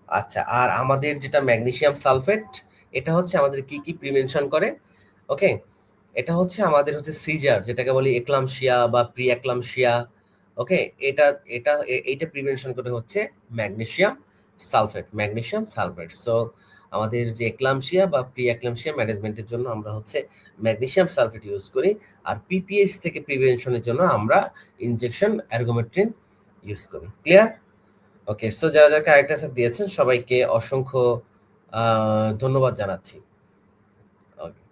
আচ্ছা, আর আমাদের যেটা ম্যাগনেসিয়াম সালফেট, এটা হচ্ছে আমাদের কি প্রিভেনশন করে? ওকে, এটা হচ্ছে আমাদের হচ্ছে সিজার, যেটাকে বলি এক্লামশিয়া বা প্রি এক্লামশিয়া। ওকে, এটা এইটা প্রিভেনশন করে হচ্ছে ম্যাগনেসিয়াম সালফেট। সো আমাদের যে এক্লামশিয়া বা প্রি এক্লামশিয়া ম্যানেজমেন্টের জন্য আমরা হচ্ছে ম্যাগনেসিয়াম সালফেট ইউজ করি, আর পিপিএস থেকে প্রিভেনশনের জন্য আমরা ইনজেকশন এরগোমেট্রিন ইউজ করি। ক্লিয়ার? ওকে, সো যারা কারেক্ট অ্যান্সার দিয়েছেন সবাইকে অসংখ্য ধন্যবাদ জানাচ্ছি। ওকে,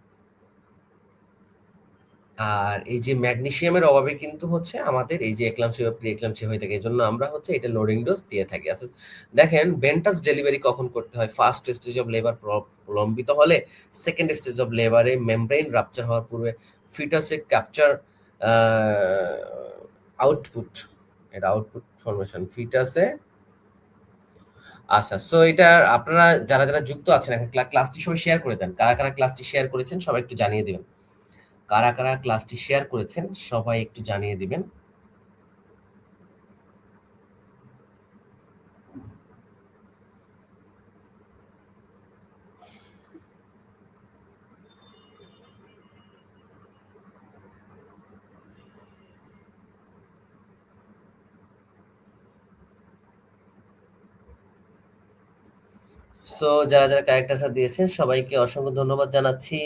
আর এই যে ম্যাগনেসিয়ামের অভাবে কিন্তু হচ্ছে আমাদের এই যে এক্লামসিয়া বা প্রি এক্লামসিয়া হয়ে থাকে, এজন্য আমরা হচ্ছে এটা লোডিং ডোজ দিয়ে থাকি। আচ্ছা, দেখেন বেন্টাস ডেলিভারি কখন করতে হয়? ফার্স্ট স্টেজ অফ লেবার প্রলম্বিত হলে, সেকেন্ড স্টেজ অফ লেবারে মেমব্রেন রাপচার হওয়ার পূর্বে, ফিটাসে ক্যাপচার আউটপুট, এটা আউটপুট ফরমেশন, ফিটাসে আচ্ছা, সো এটা আপনারা যারা যারা যুক্ত আছেন এখন ক্লাসটি সবাই শেয়ার করে দেন। কারা কারা ক্লাসটি শেয়ার করেছেন সবাই একটু জানিয়ে দিবেন। কারা কারা ক্লাসটি শেয়ার করেছেন সবাই একটু জানিয়ে দিবেন। সো যারা যারা কারেক্ট আনসার দিয়েছেন সবাইকে অসংখ্য ধন্যবাদ জানাচ্ছি।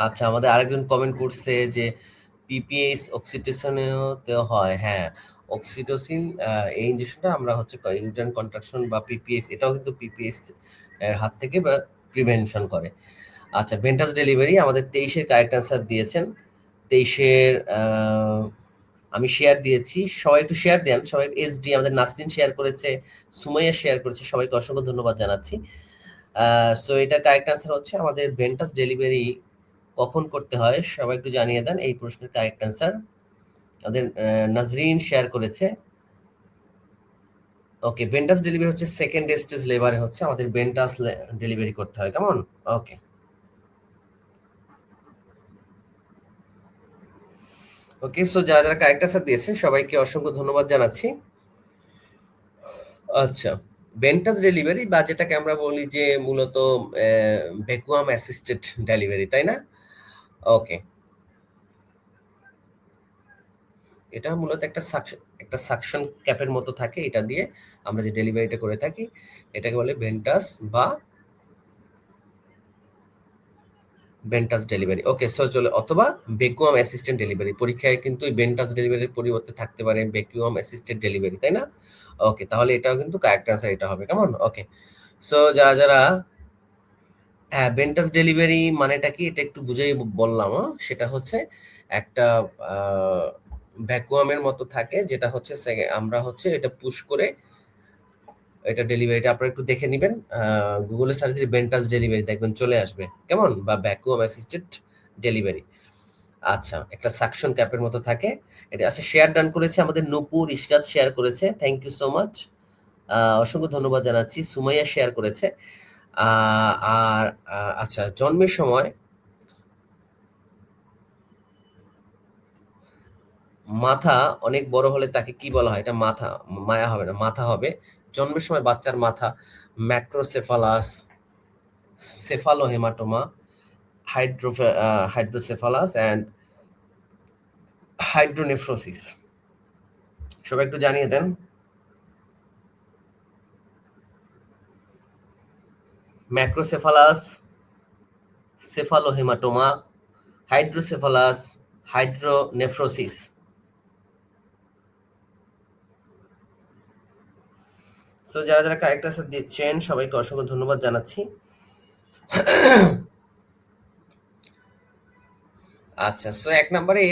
আচ্ছা, আমাদের আরেকজন কমেন্ট করছে যে পিপিএস অক্সিটোসিনেও হয়। হ্যাঁ, অক্সিটোসিন এই ইনজেকশনটা আমরা হচ্ছে ইউটেরাইন কন্ট্রাকশন বা পিপিএস, এটাও কিন্তু পিপিএস এর হাত থেকে বা প্রিভেনশন করে। আচ্ছা, ভেন্টাস ডেলিভারি আমাদের 23 এর কারেক্ট অ্যান্সার দিয়েছেন। 23 এর আমি শেয়ার দিয়েছি, সবাই একটু শেয়ার দেন। সবাই এসডি আমাদের নাসরিন শেয়ার করেছে, সুমাইয়া শেয়ার করেছে, সবাইকে অসংখ্য ধন্যবাদ জানাচ্ছি। সো এটা কারেক্ট অ্যান্সার হচ্ছে আমাদের ভেন্টাস ডেলিভারি কখন করতে হয় সবাই একটু জানিয়ে দেন এই প্রশ্নের কারেক্ট অ্যান্সার। আমাদের নাজরিন শেয়ার করেছে। ওকে, ভেন্টাস ডেলিভারি হচ্ছে সেকেন্ড স্টেজ লেবারে হচ্ছে আমাদের ভেন্টাস ডেলিভারি করতে হয়, কেমন? ওকে ওকে, সো যারা যারা কারেক্ট অ্যান্সার দিয়েছেন সবাইকে অসংখ্য ধন্যবাদ জানাচ্ছি। আচ্ছা, ভেন্টাস ডেলিভারি বা যেটাকে আমরা বলি যে মূলত ভ্যাকুয়াম অ্যাসিস্টেড ডেলিভারি, তাই না? ওকে, এটা মূলত একটা সাকশন ক্যাপের মতো থাকে, এটা দিয়ে আমরা যে ডেলিভারিটা করে থাকি এটাকে বলে ভেন্টাস বা ভেন্টাস ডেলিভারি। ওকে, সো চলে অথবা ভ্যাকুয়াম অ্যাসিস্ট্যান্ট ডেলিভারি, পরীক্ষায় কিন্তু এই ভেন্টাস ডেলিভারির পরিবর্তে থাকতে পারে ভ্যাকুয়াম অ্যাসিস্ট্যান্ট ডেলিভারি, তাই না? ওকে, তাহলে এটাও কিন্তু কারেক্ট আনসার এটা হবে, কেমন? ওকে, সো যারা যারা হ্যাঁ, ভেন্টাস ডেলিভারি মানেটা কি এটা একটু বুঝেই বললাম। সেটা হচ্ছে একটা ভ্যাকুয়ামের মতো থাকে, যেটা হচ্ছে আমরা হচ্ছে এটা পুশ করে এটা ডেলিভারিটা আপনারা একটু দেখে নিবেন। গুগলে সার্চ দিলে ভেন্টাস ডেলিভারি দেখবেন চলে আসবে, কেমন? বা ভ্যাকুয়াম অ্যাসিস্টেড ডেলিভারি। আচ্ছা, একটা সাকশন ক্যাপের মতো থাকে এটা। আচ্ছা, শেয়ার ডান করেছে আমাদের নূপুর ইশরাত শেয়ার করেছে, থ্যাংক ইউ সো মাচ, অসংখ্য ধন্যবাদ জানাচ্ছি। সুমাইয়া শেয়ার করেছে। আর আচ্ছা, জন্মের সময় মাথা অনেক বড় হলে তাকে কি বলা হয়? এটা মাথা, মায়া হবে না, মাথা হবে। জন্মের সময় বাচ্চার মাথা ম্যাক্রোসেফালাস, সেফালোহেমাটোমা, হাইড্রোসেফালাস অ্যান্ড হাইড্রোনেফ্রোসিস। সবাই একটু জানিয়ে দেন। ম্যাক্রোসেফালাস, সেফালোহেমাটোমা, হাইড্রোসেফালাস, হাইড্রোনেফ্রোসিস। সো যারা যারা কারেক্ট আনসার দিচ্ছেন সবাইকে অসংখ্য ধন্যবাদ জানাচ্ছি। আচ্ছা, সো ১ নম্বরে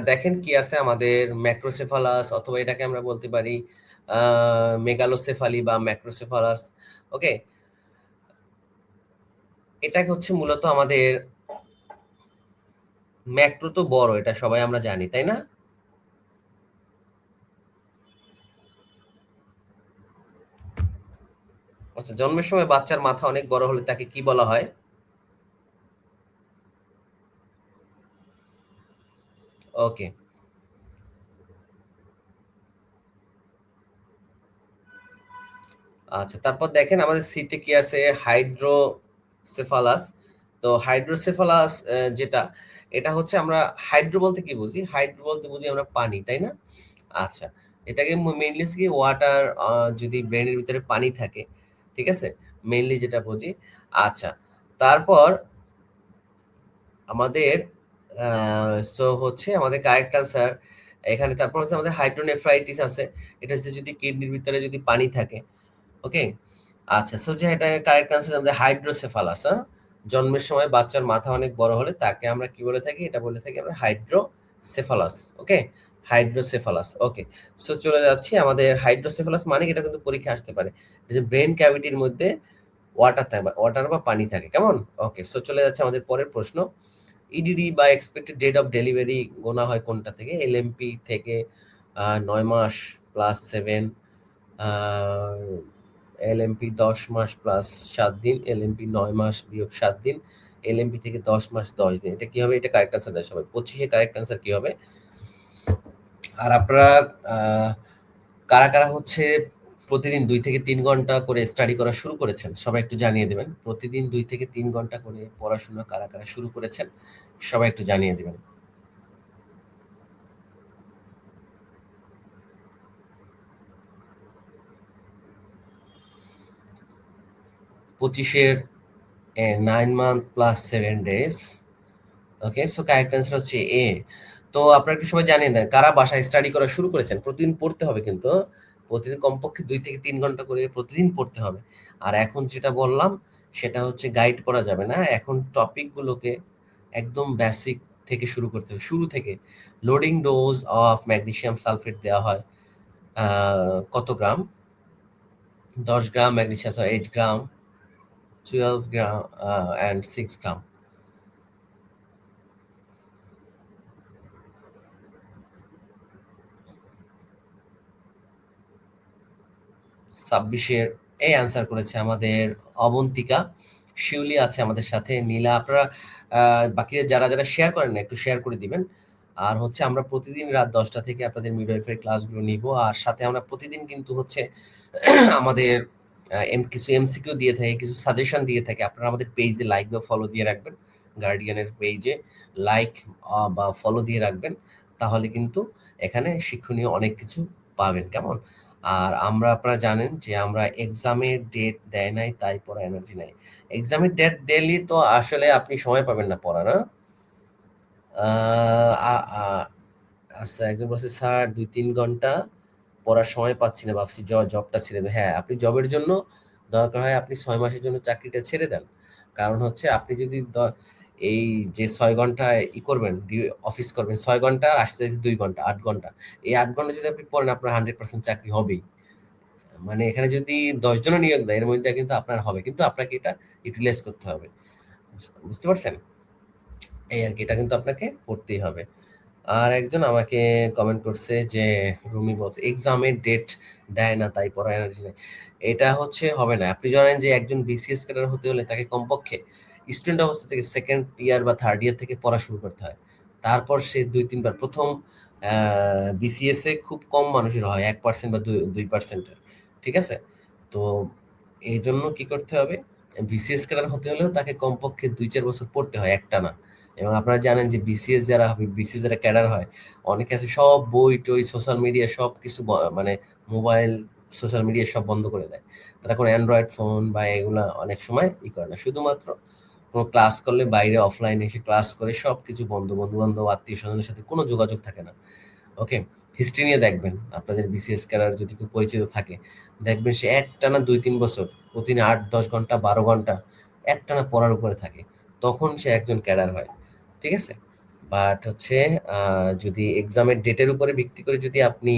দেখেন কি আছে আমাদের ম্যাক্রোসেফালাস, অথবা এটাকে আমরা বলতে পারি মেগালোসেফালি বা ম্যাক্রোসেফালাস। ওকে? এটাকে হচ্ছে মূলত আমাদের ম্যাক্রো তো বড়, এটা সবাই আমরা জানি, তাই না? আচ্ছা, জন্মের সময় বাচ্চার মাথা অনেক বড় হলে তাকে কি বলা হয়? ওকে। আচ্ছা, তারপর দেখেন আমাদের সি তে কি আছে? হাইড্রোসেফালাস। তো হাইড্রোসেফালাস যেটা, এটা হচ্ছে আমরা হাইড্রো বলতে কি বুঝি? হাইড্রো বলতে বুঝি আমরা পানি, তাই না? আচ্ছা, এটাকে মেইনলি হচ্ছে কি ওয়াটার, যদি ব্রেনের ভিতরে পানি থাকে, ঠিক আছে? মেইনলি যেটা বুঝি। আচ্ছা, তারপর আমাদের সো হচ্ছে আমাদের কারেক্ট আনসার এখানে তারপর হচ্ছে আমাদের হাইড্রোনেফ্রাইটিস আছে, এটা হচ্ছে যদি কিডনির ভিতরে যদি পানি থাকে। ওকে, আচ্ছা, সো যে এটা কারেক্ট আনসার আমাদের হাইড্রোসেফালাস। জন্মের সময় বাচ্চার মাথা অনেক বড় হলে তাকে আমরা কি বলে থাকি, এটা বলে থাকি আমরা হাইড্রোসেফালাস। ওকে, হাইড্রোসেফালাস। ওকে, সো চলে যাচ্ছি আমাদের হাইড্রোসেফালাস মানে কি, এটা কিন্তু পরীক্ষা আসতে পারে, যে ব্রেন ক্যাভিটির মধ্যে ওয়াটার থাকে, ওয়াটার বা পানি থাকে, কেমন। ওকে, সো চলে যাচ্ছে আমাদের পরের প্রশ্ন। ইডিডি বা এক্সপেক্টেড ডেট অফ ডেলিভারি গোনা হয় কোনটা থেকে, এলএমপি থেকে 9 মাস প্লাস 7, এলএমপি 10 মাস প্লাস 7 দিন, এলএমপি 9 মাস বিয়োগ 7 দিন, এলএমপি থেকে 10 মাস 10 দিন। এটা কি হবে, এটা কারেক্ট আনসার দেয় সবাই। 25-এ কারেক্ট আনসার কি হবে? আর আপনারা কারা কারা হচ্ছে প্রতিদিন 2 থেকে 3 ঘন্টা করে স্টাডি করা শুরু করেছেন, সবাই একটু জানিয়ে দেবেন। প্রতিদিন 2 থেকে 3 ঘন্টা করে পড়াশোনা কারা কারা শুরু করেছেন, সবাই একটু জানিয়ে দেবেন। 25-এর 9 মান্থ প্লাস 7 ডেজ। ওকে, সো কারেক্ট অ্যান্সার হচ্ছে এ। তো আপনারা একটু সবাই জানিয়ে দেন কারা বাসায় স্টাডি করা শুরু করেছেন। প্রতিদিন পড়তে হবে কিন্তু, প্রতিদিন কমপক্ষে 2 থেকে 3 ঘন্টা করে প্রতিদিন পড়তে হবে। আর এখন যেটা বললাম সেটা হচ্ছে গাইড পড়া যাবে না, এখন টপিকগুলোকে একদম বেসিক থেকে শুরু করতে হবে। শুরু থেকে loading dose of magnesium sulphate দেওয়া হয় কত গ্রাম, 10 গ্রাম, ম্যাগনেসিয়াম 8 গ্রাম, 12 গ্রাম অ্যান্ড 6 গ্রাম। 26-এর এই অ্যান্সার করেছে আমাদের অবন্তিকা। শিউলি আছে আমাদের সাথে, নীলা। আপনারা বাকিরা যারা যারা শেয়ার করেন না একটু শেয়ার করে দিবেন। আর হচ্ছে আমরা প্রতিদিন রাত 10টা থেকে আপনাদের মিডওয়াইফের ক্লাসগুলো নিব, আর সাথে আমরা প্রতিদিন কিন্তু হচ্ছে আমাদের কিছু এমসিকিউ দিয়ে থাকি, কিছু সাজেশন দিয়ে থাকি। আপনারা আমাদের পেজে লাইক বা ফলো দিয়ে রাখবেন, গার্ডিয়ানের পেজে লাইক বা ফলো দিয়ে রাখবেন, তাহলে কিন্তু এখানে শিক্ষণীয় অনেক কিছু পাবেন, কেমন। আর আমরা, আপনারা জানেন যে আমরা এক্সামের ডেট দেয় নাই তাই পড়া এনার্জি নাই। এক্সামের ডেট দিলে তো আসলে আপনি সময় পাবেন না পড়া, না। আচ্ছা, একজন বলছে স্যার 2-3 ঘন্টা পড়ার সময় পাচ্ছি না, ভাবছি জবটা ছেড়ে দেব। হ্যাঁ, আপনি জবের জন্য দরকার হয় আপনি 6 মাসের জন্য চাকরিটা ছেড়ে দেন। কারণ হচ্ছে আপনি যদি এই যে 6 ঘন্টা করবেন, অফিস করবেন 6 ঘন্টা, আর আসতে যেতে 2 ঘন্টা, 8 ঘন্টা, এই 8 ঘন্টা যদি আপনি পড়েন আপনার 100% চাকরি হবেই। মানে এখানে যদি 10 জনও নিয়োগ দেয় এর মধ্যে কিন্তু আপনার হবে, কিন্তু আপনাকে এটা ইউটিলাইজ করতে হবে। বুঝতে পারছেন? এই আর কি, এটা কিন্তু আপনাকে পড়তেই হবে। আর একজন আমাকে কমেন্ট করছে যে রুমি বলছে এক্সামের ডেট দেয় না তাই পড়ার এনার্জি নেই। এটা হচ্ছে হবে না। আপনি জানেন যে একজন বিসিএস ক্যাডার হতে হলে তাকে কমপক্ষে স্টুডেন্ট অবস্থা থেকে সেকেন্ড ইয়ার বা থার্ড ইয়ার থেকে পড়া শুরু করতে হয়। তারপর সে 2-3 বার প্রথম বিসিএস এ খুব কম মানুষের হয়, 1% বা 2%-এর। ঠিক আছে? তো এই জন্য কি করতে হবে, বিসিএস ক্যাডার হতে হলেও তাকে কমপক্ষে 2-4 বছর পড়তে হয় একটানা। এবং আপনারা জানেন যে বিসিএস যারা হবে, বিসিএস যারা ক্যাডার হয়, অনেকে আছে সব বই টই সোশ্যাল মিডিয়া সব কিছু মানে মোবাইল সোশ্যাল মিডিয়া সব বন্ধ করে দেয়। তারা কোনো অ্যান্ড্রয়েড ফোন বা এগুলা অনেক সময় করে না, শুধুমাত্র কোনো ক্লাস করলে বাইরে অফলাইনে এসে ক্লাস করে সব কিছু বন্ধ, বন্ধু বান্ধব আত্মীয় স্বজনের সাথে কোনো যোগাযোগ থাকে না। ওকে, হিস্ট্রি নিয়ে দেখবেন আপনাদের বিসিএস ক্যাডার যদি কেউ পরিচিত থাকে, দেখবেন সে একটানা 2-3 বছর প্রতিদিন 8-10 ঘন্টা 12 ঘন্টা একটানা পড়ার উপরে থাকে, তখন সে একজন ক্যাডার হয়। ঠিক আছে? বাট হচ্ছে যদি এক্সামের ডেটের উপরে ভিত্তি করে যদি আপনি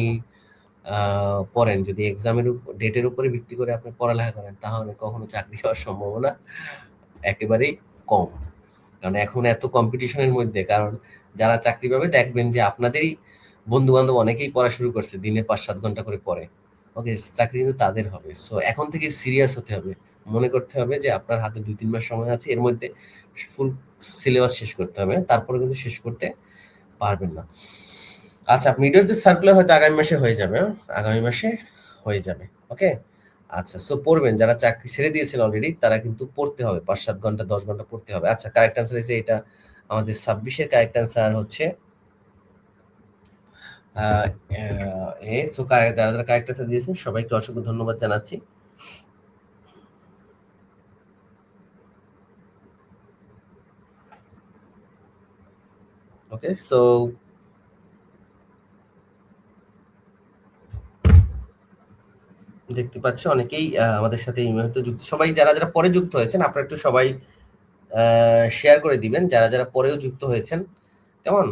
পড়েন, যদি এক্সামের ডেটের উপরে ভিত্তি করে আপনি পড়ালেখা করেন, তাহলে কখনো চাকরি হওয়ার সম্ভাবনা একেবারেই কম। কারণ এখন এত কম্পিটিশনের মধ্যে, কারণ যারা চাকরি পাবে দেখবেন যে আপনাদেরই বন্ধু বান্ধব অনেকেই পড়া শুরু করছে, দিনে 5-7 ঘন্টা করে পড়ে। ওকে, চাকরি কিন্তু তাদের হবে। সো এখন থেকে সিরিয়াস হতে হবে, মনে করতে হবে যে আপনার হাতে 2-3 মাস সময় আছে, এর মধ্যে ফুল সিলেবাস শেষ করতে হবে, তারপরে কিন্তু শেষ করতে পারবেন না। আচ্ছা, মিডওয়েতে সার্কুলার হয়তো আগামী মাসে হয়ে যাবে, আগামী মাসে হয়ে যাবে। ওকে, আচ্ছা, সো পড়বেন, যারা চাকরি ছেড়ে দিয়েছেন অলরেডি তারা কিন্তু পড়তে হবে, 5-7 ঘন্টা 10 ঘন্টা পড়তে হবে। আচ্ছা, কারেক্ট আনসার হচ্ছে এটা আমাদের 26-এর কারেক্ট আনসার হচ্ছে এ। সো যারা যারা কারেক্ট আনসার দিয়েছেন সবাইকে অসংখ্য ধন্যবাদ জানাচ্ছি। ওকে, সো দেখতে পাচ্ছি অনেকেই আমাদের সাথে এই মুহূর্তে যুক্ত। সবাই যারা, যারা পরে যুক্ত হয়েছেন আপনারা একটু সবাই শেয়ার করে দিবেন, যারা, যারা পরেও যুক্ত হয়েছেন। কেমন?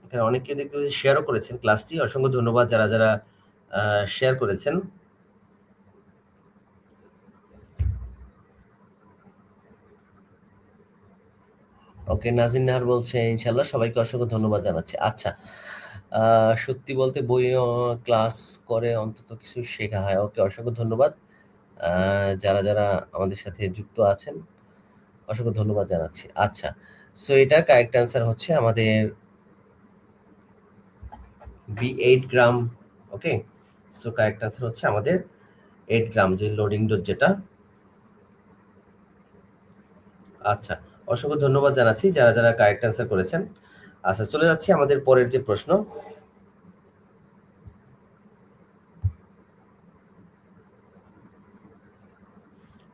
এখানে অনেকেই দেখতে পাচ্ছি শেয়ারও করেছেন ক্লাসটি। অসংখ্য ধন্যবাদ যারা, যারা শেয়ার করেছেন। ওকে, নাজিন নাহার বলছে ইনশাল্লাহ, সবাইকে অসংখ্য ধন্যবাদ জানাচ্ছি। আচ্ছা, সত্যি বলতে বইও ক্লাস করে অন্তত কিছু শেখা হয়। ওকে, অসংখ্য ধন্যবাদ যারা, যারা আমাদের সাথে যুক্ত আছেন, অসংখ্য ধন্যবাদ জানাচ্ছি। আচ্ছা, সো এটার কারেক্ট অ্যান্সার হচ্ছে আমাদের B8 গ্রাম। ওকে, সো কারেক্ট অ্যান্সার হচ্ছে আমাদের 8 গ্রাম, যে লোডিং ডোজ যেটা। আচ্ছা, অসংখ্য ধন্যবাদ জানাচ্ছি যারা, যারা কারেক্ট অ্যান্সার করেছেন। আচ্ছা, চলে যাচ্ছি আমাদের পরের যে প্রশ্ন।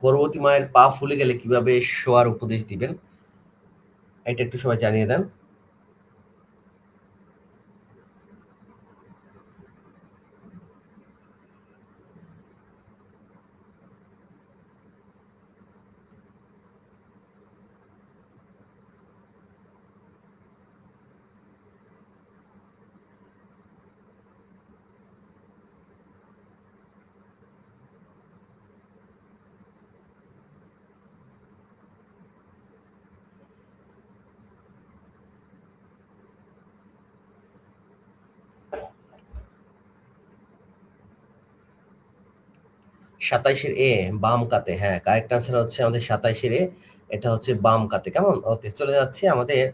গর্ভবতী মায়ের পা ফুলে গেলে কিভাবে শোয়ার উপদেশ দিবেন? এটা একটু সবাই জানিয়ে দেন। 27-এর এ, বাম কাতে। হ্যাঁ, কারেক্ট অ্যান্সার হচ্ছে আমাদের 27-এর এ, এটা হচ্ছে বাম কাতে। কেমন? ওকে, চলে যাচ্ছি আমাদের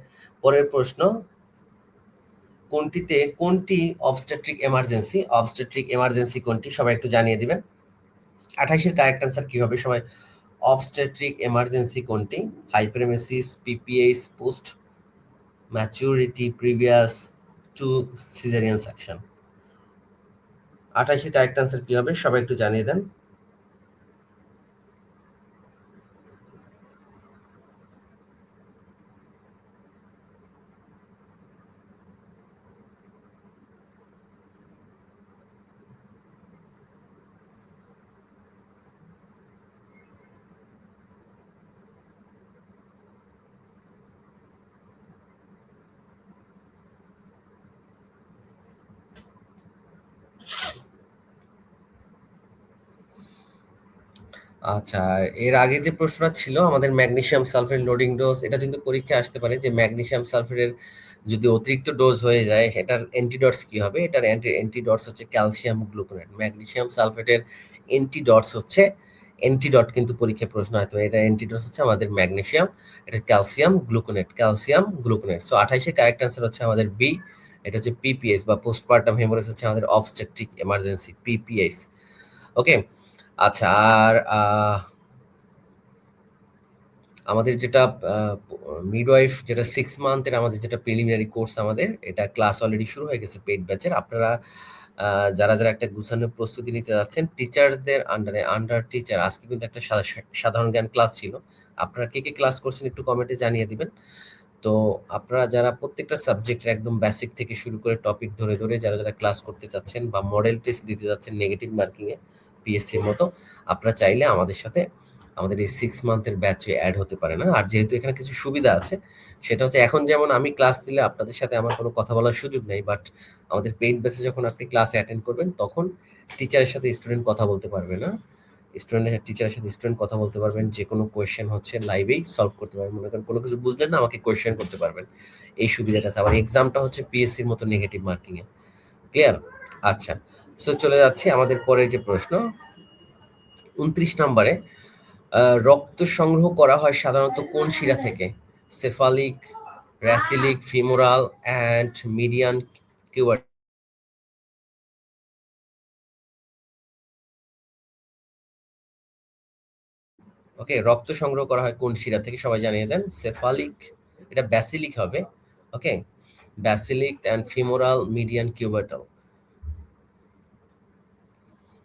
পরের প্রশ্ন। কোনটি অবস্টেট্রিক এমার্জেন্সি? অবস্টেট্রিক এমার্জেন্সি কোনটি সবাই একটু জানিয়ে দিবেন। 28-এর কারেক্ট অ্যান্সার কি হবে সবাই? অবস্টেট্রিক এমার্জেন্সি কোনটি? Hyperemesis, PPH, post maturity, previous two caesarean section. 28-এর কারেক্ট অ্যান্সার কি হবে সবাই একটু জানিয়ে দেন। আচ্ছা, এর আগে যে প্রশ্নটা ছিল আমাদের ম্যাগনেসিয়াম সালফেট লোডিং ডোজ, এটা কিন্তু পরীক্ষায় আসতে পারে যে ম্যাগনেসিয়াম সালফেটের যদি অতিরিক্ত ডোজ হয়ে যায় সেটার অ্যান্টিডটস কি হবে? এটার অ্যান্টিডটস হচ্ছে ক্যালসিয়াম গ্লুকোনেট। ম্যাগনেসিয়াম সালফেটের অ্যান্টিডটস হচ্ছে, অ্যান্টিডট কিন্তু পরীক্ষায় প্রশ্ন হয়, তো এটা অ্যান্টিডটস হচ্ছে আমাদের ম্যাগনেসিয়াম, এটা calcium gluconate, calcium gluconate. So 28-এর কারেক্ট অ্যান্সার হচ্ছে আমাদের বি, এটা হচ্ছে পিপিএস বা পোস্টপার্টাম হেমোরেজ হচ্ছে আমাদের অবস্টেট্রিক এমার্জেন্সি, পিপিএস। ওকে, আচ্ছা, আর আমাদের যেটা মিডওয়াইফ, যেটা 6 মান্থের আমাদের যেটা প্রিলিমিনারি কোর্স, আমাদের এটা ক্লাস অলরেডি শুরু হয়ে গেছে পেইড ব্যাচের। আপনারা যারা, যারা একটা গুছানো প্রস্তুতি নিতে যাচ্ছেন টিচারদের আন্ডারে, আন্ডার টিচার, আজকে কিন্তু একটা সাধারণ জ্ঞান ক্লাস ছিল। আপনারা কে কে ক্লাস করছেন একটু কমেন্টে জানিয়ে দিবেন। তো আপনারা যারা প্রত্যেকটা সাবজেক্টের একদম বেসিক থেকে শুরু করে টপিক ধরে ধরে যারা, যারা ক্লাস করতে চাচ্ছেন বা মডেল টেস্ট দিতে যাচ্ছেন নেগেটিভ মার্কিংয়ে পিএসসির মতো, আপনারা চাইলে আমাদের সাথে আমাদের এই 6 মান্থের ব্যাচে অ্যাড হতে পারে না। আর যেহেতু এখানে কিছু সুবিধা আছে, সেটা হচ্ছে এখন যেমন আমি ক্লাস দিলে আপনাদের সাথে আমার কোনো কথা বলার সুযোগ নেই, বাট আমাদের পেইড ব্যাচে যখন আপনি ক্লাসে অ্যাটেন্ড করবেন তখন টিচারের সাথে স্টুডেন্ট কথা বলতে পারবে না, স্টুডেন্টের টিচারের সাথে স্টুডেন্ট কথা বলতে পারবেন, যে কোনো কোয়েশ্চেন হচ্ছে লাইভেই সলভ করতে পারবেন। মনে করেন কোনো কিছু বুঝলেন না, আমাকে কোয়েশ্চেন করতে পারবেন, এই সুবিধাটা আছে। আবার এক্সামটা হচ্ছে পিএসসির মতো নেগেটিভ মার্কিং এ। ক্লিয়ার? আচ্ছা, সো চলে যাচ্ছি আমাদের পরের যে প্রশ্ন 29 নম্বরে। রক্ত সংগ্রহ করা হয় সাধারণত কোন শিরা থেকে? Cephalic, basilic, femoral and median cubital. Okay, রক্ত সংগ্রহ করা হয় কোন শিরা থেকে সবাই জানিয়ে দেন। সেফালিক, এটা ব্যাসিলিক হবে। Okay, basilic and femoral, median cubital.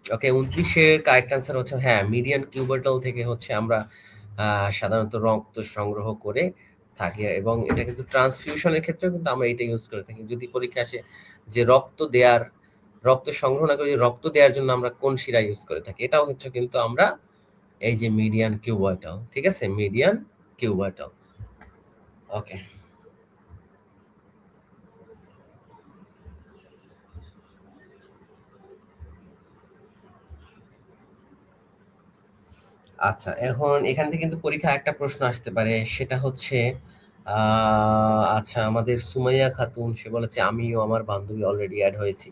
Okay, 29 correct answer হচ্ছে হ্যাঁ, মিডিয়ান কিউবার্টাল থেকে হচ্ছে আমরা সাধারণত রক্ত সংগ্রহ করে থাকি, এবং এটা কিন্তু ট্রান্সফিউশনের ক্ষেত্রেও কিন্তু আমরা এটা ইউজ করে থাকি। যদি পরীক্ষা আসে যে রক্ত সংগ্রহ না করে রক্ত দেওয়ার জন্য আমরা কোন শিরা ইউজ করে থাকি, এটাও হচ্ছে কিন্তু আমরা এই যে মিডিয়ান কিউবার্টাল। ঠিক আছে, মিডিয়ান কিউবার্টাল। ওকে, আচ্ছা, এখন এখান থেকে কিন্তু পরীক্ষা একটা প্রশ্ন আসতে পারে, সেটা হচ্ছে আচ্ছা, আমাদের সুমাইয়া খাতুন সে বলেছে আমিও আমার বান্ধবী অলরেডি অ্যাড হয়েছি।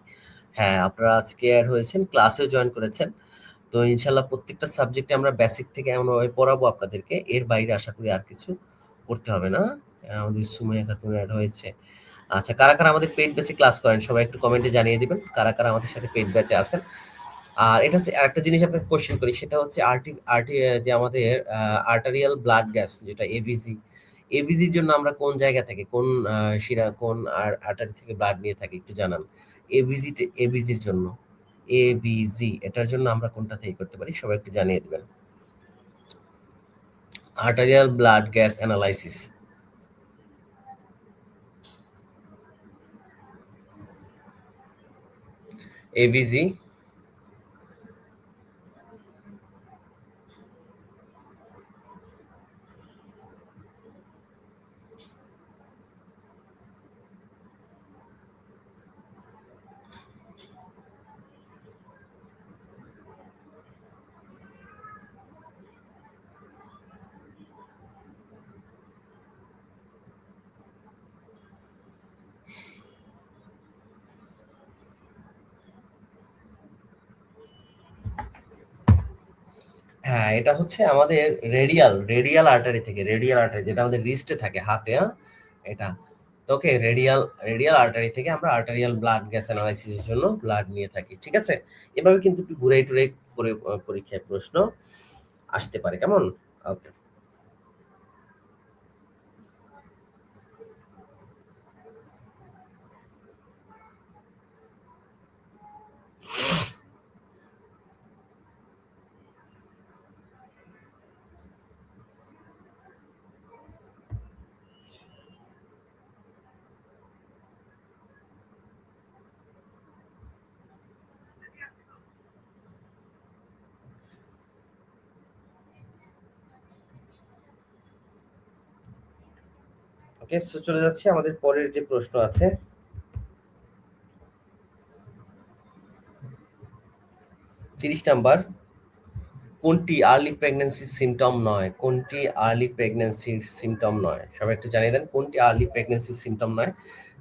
হ্যাঁ, আপনারা আজকে অ্যাড হয়েছেন, ক্লাসেও জয়েন করেছেন। তো ইনশাল্লাহ প্রত্যেকটা সাবজেক্টে আমরা বেসিক থেকে এমনভাবে পড়াবো আপনাদেরকে, এর বাইরে আশা করি আর কিছু পড়তে হবে না। আমাদের সুমাইয়া খাতুন অ্যাড হয়েছে। আচ্ছা, কারা কারা আমাদের পেইড ব্যাচে ক্লাস করেন সবাই একটু কমেন্টে জানিয়ে দিবেন কারা কারা আমাদের সাথে পেইড ব্যাচে আছেন। আর এটা হচ্ছে আরেকটা জিনিস আপনাকে কোশ্চেন করি, সেটা হচ্ছে আরটি আরটি যে আমাদের আর্টারিয়াল ব্লাড গ্যাস যেটা এবিজি, এবিজির জন্য আমরা কোন জায়গা থেকে কোন শিরা কোন আর্টারি থেকে ব্লাড নিয়ে থাকি একটু জানান। এবিজি, এবিজির জন্য, এবিজি এটার জন্য আমরা কোনটা থেকে করতে পারি সবাই একটু জানিয়ে দিবেন। Arterial blood gas analysis, ABG. হ্যাঁ, এটা হচ্ছে আমাদের রেডিয়াল আর্টারি থেকে, রেডিয়াল আর্টারি যেটা আমাদের রিস্টে থাকে হাতে, এটা। তো ওকে, রেডিয়াল আর্টারি থেকে আমরা আর্টারিয়াল ব্লাড গ্যাস অ্যানালাইসিসের জন্য ব্লাড নিয়ে থাকি। ঠিক আছে, এভাবে কিন্তু একটু ঘুরাই টুরাই করে পরীক্ষায় প্রশ্ন আসতে পারে, কেমন? ওকে, ওকে, সো চলে যাচ্ছে আমাদের পরের যে প্রশ্ন আছে, 30 নাম্বার। কোনটি আর্লি প্রেগন্যান্সির সিমটম নয়? কোনটি আর্লি প্রেগন্যান্সির সিমটম নয়? সবাই একটু জানিয়ে দেন কোনটি আর্লি প্রেগন্যান্সির সিমটম নয়।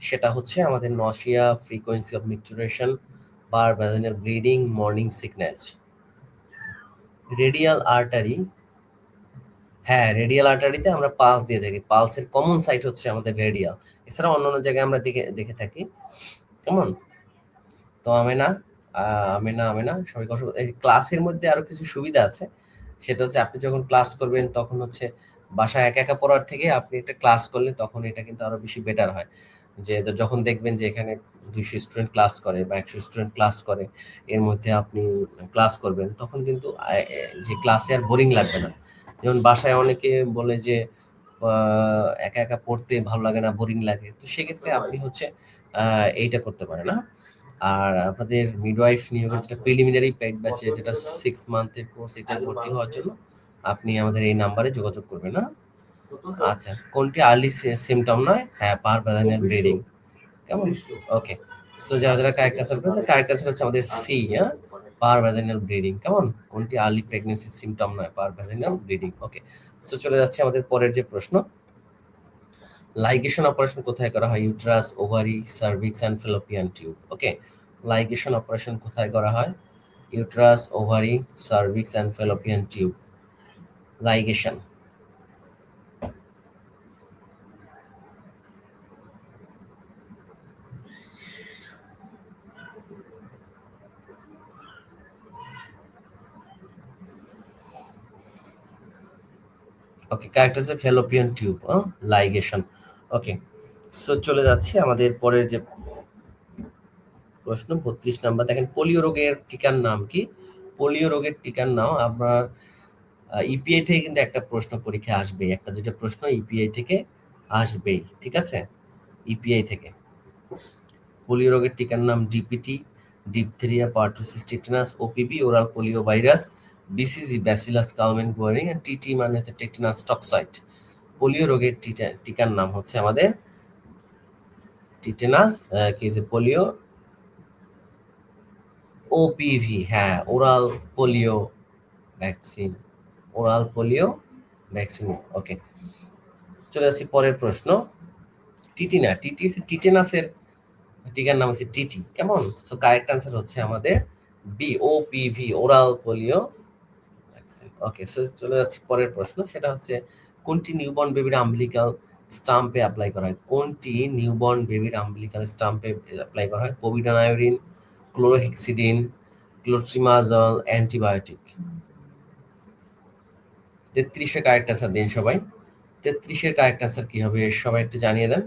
সেটা হচ্ছে আমাদের নসিয়া, ফ্রিকোয়েন্সি অফ মিকচুরেশন, বার vaginal bleeding, morning sickness. Radial artery, হ্যাঁ, রেডিয়াল আর্টারিতে আমরা পালস দিয়ে থাকি, পালসের কমন সাইট হচ্ছে আমাদের রেডিয়াল। এছাড়া অন্যান্য জায়গায় আমরা দেখে দেখে থাকি, কেমন? তো আমেনা, আমেনা সবাইকে অসংখ্য, এই ক্লাসের মধ্যে আরো কিছু সুবিধা আছে। সেটা হচ্ছে আপনি যখন ক্লাস করবেন তখন হচ্ছে বাসায় একা একা পড়ার থেকে আপনি একটা ক্লাস করলে তখন এটা কিন্তু আরো বেশি বেটার হয়। যে যখন দেখবেন যে এখানে 200 স্টুডেন্ট ক্লাস করে বা 100 স্টুডেন্ট ক্লাস করে, এর মধ্যে আপনি ক্লাস করবেন তখন কিন্তু যে ক্লাসে আর বোরিং লাগবে না। যেমন বাসায় অনেকে বলে যে একা একা পড়তে ভালো লাগে না, বোরিং লাগে, তো সেক্ষেত্রে আপনি হচ্ছে এইটা করতে পারেন না। আর আপনাদের মিডওয়াইফ নিয়োগের যেটা প্রিলিমিনারি পেইড ব্যাচে যেটা 6 মান্থের কোর্স, এটা ভর্তি হওয়ার জন্য আপনি আমাদের এই নাম্বারে যোগাযোগ করবেন না। আচ্ছা, কোনটি আর্লি সিমটম নয়? হ্যাঁ, পার ভ্যাজাইনাল ব্লিডিং, কেমন? ওকে, সো যারা যারা কারেক্ট আনসার করেছে, কারেক্ট আনসার হচ্ছে আমাদের সি, হ্যাঁ, পার ভ্যাজাইনাল ব্লিডিং, কেমন? কোনটি আর্লি প্রেগন্যান্সি সিমটম নয়? পার ভ্যাজাইনাল ব্লিডিং। ওকে, সো চলে যাচ্ছে আমাদের পরের যে প্রশ্ন, লাইগেশন অপারেশন কোথায় করা হয়? Uterus, ovary, cervix and fallopian tube. Okay, ligation operation কোথায় করা হয়? Uterus, ovary, cervix and fallopian tube. Ligation, okay, correct আছে ফেলোপিয়ান টিউব, লাইগেশন। ওকে, সো চলে যাচ্ছি আমাদের পরের যে প্রশ্ন 32 নাম্বার দেখেন, পোলিও রোগের টিকার নাম কি? পোলিও রোগের টিকার নাম আপনার ইপিআই থেকে কিন্তু একটা প্রশ্ন পরীক্ষা আসবে, একটা দুইটা প্রশ্ন ইপিআই থেকে আসবেই, ঠিক আছে? ইপিআই থেকে পোলিও রোগের টিকার নাম DPT, diphtheria, pertussis tetanus, OPV oral polio virus, BCG bacillus Calmette Guerin, আর টিটি মানে হচ্ছে টিটানাস টক্সাইড। পোলিও রোগের টিকার নাম হচ্ছে আমাদের টিটানাস কি যে পোলিও ওপিভি, হ্যাঁ, oral polio vaccine, oral polio vaccine. Okay, চলে যাচ্ছি পরের প্রশ্ন। টিটি না, টিটি টিটেনাসের টিকার নাম হচ্ছে টিটি, কেমন? সো কারেক্ট আনসার হচ্ছে আমাদের বিওপিভি, ওরাল পোলিও ভ্যাকসিন। ওকে, সো চলে যাচ্ছি পরের প্রশ্ন, সেটা হচ্ছে কোনটি নিউবর্ন বেবির আম্বিলিকাল স্টাম্পে অ্যাপ্লাই করা হয়? কোনটি নিউবর্ন বেবির আম্বিলিকাল স্টাম্পে অ্যাপ্লাই করা হয়? Povidone iodine, chlorhexidine, clotrimazole, antibiotic. 33-এর কারেক্ট আনসার দিন সবাই। 33-এর কারেক্ট আনসার কি হবে সবাই একটু জানিয়ে দেন।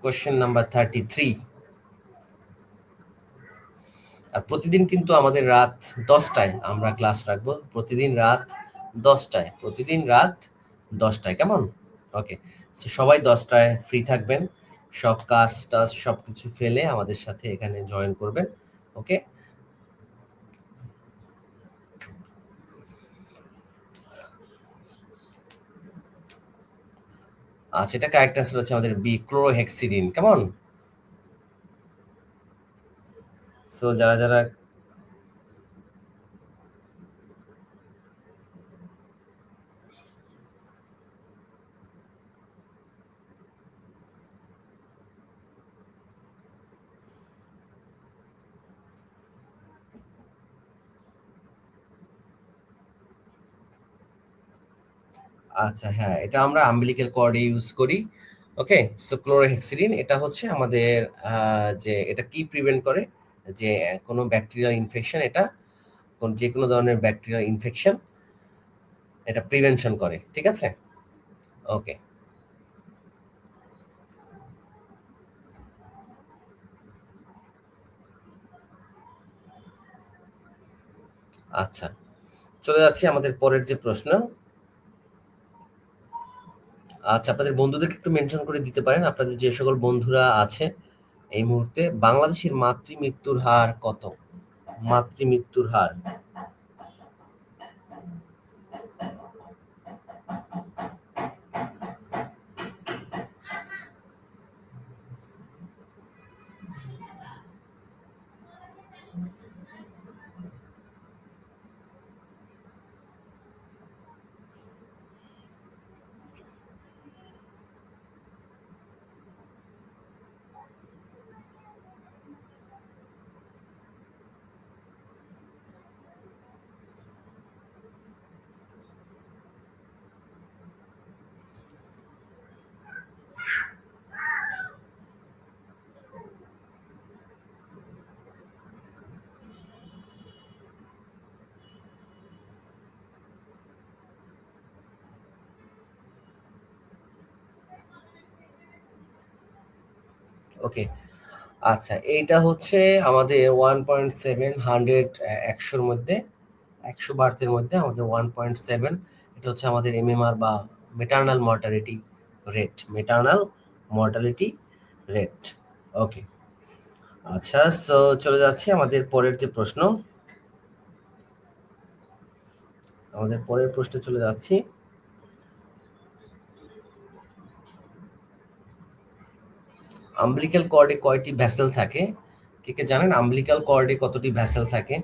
Question number 33। আর প্রতিদিন কিন্তু আমাদের রাত 10টায় আমরা ক্লাস রাখবো, প্রতিদিন রাত 10টায়, প্রতিদিন রাত 10টায়, কেমন? ওকে, সো সবাই 10টায় ফ্রি থাকবেন, সব কাজ টাজ সব কিছু ফেলে আমাদের সাথে এখানে জয়েন করবেন। ওকে, আচ্ছা, এটা কারেক্ট আনসার হচ্ছে আমাদের বি, ক্লোরোহেক্সিডিন, কেমন? সো যারা যারা আচ্ছা, হ্যাঁ, এটা আমরা আম্বিলিক্যাল কর্ডে ইউজ করি। ওকে, সো ক্লোরোহেক্সিডিন এটা হচ্ছে আমাদের যে এটা কি প্রিভেন্ট করে, যে কোনো ব্যাকটেরিয়াল ইনফেকশন, এটা যে কোনো ধরনের ব্যাকটেরিয়াল ইনফেকশন এটা প্রিভেনশন করে, ঠিক আছে? ওকে, আচ্ছা, চলে যাচ্ছি আমাদের পরের যে প্রশ্ন। আচ্ছা, আপনাদের বন্ধুদেরকে একটু মেনশন করে দিতে পারেন, আপনাদের যে সকল বন্ধুরা আছে এই মুহূর্তে, বাংলাদেশের মাতৃমৃত্যুর হার কত? মাতৃমৃত্যুর হার। ওকে, আচ্ছা, এইটা হচ্ছে আমাদের 1.7, 100, 100-র মধ্যে, 100 বার্থের মধ্যে আমাদের 1.7, এটা হচ্ছে আমাদের এমএমআর বা maternal mortality rate, maternal mortality rate. Okay, আচ্ছা, সো চলে যাচ্ছি আমাদের পরের যে প্রশ্ন, আমাদের পরের প্রশ্নে চলে যাচ্ছি। আম্বিলিক্যাল কর্ডে কয়টি ভ্যাসেল থাকে? কে কে জানেন আম্বিলিক্যাল কর্ডে কতটি ভ্যাসেল থাকে?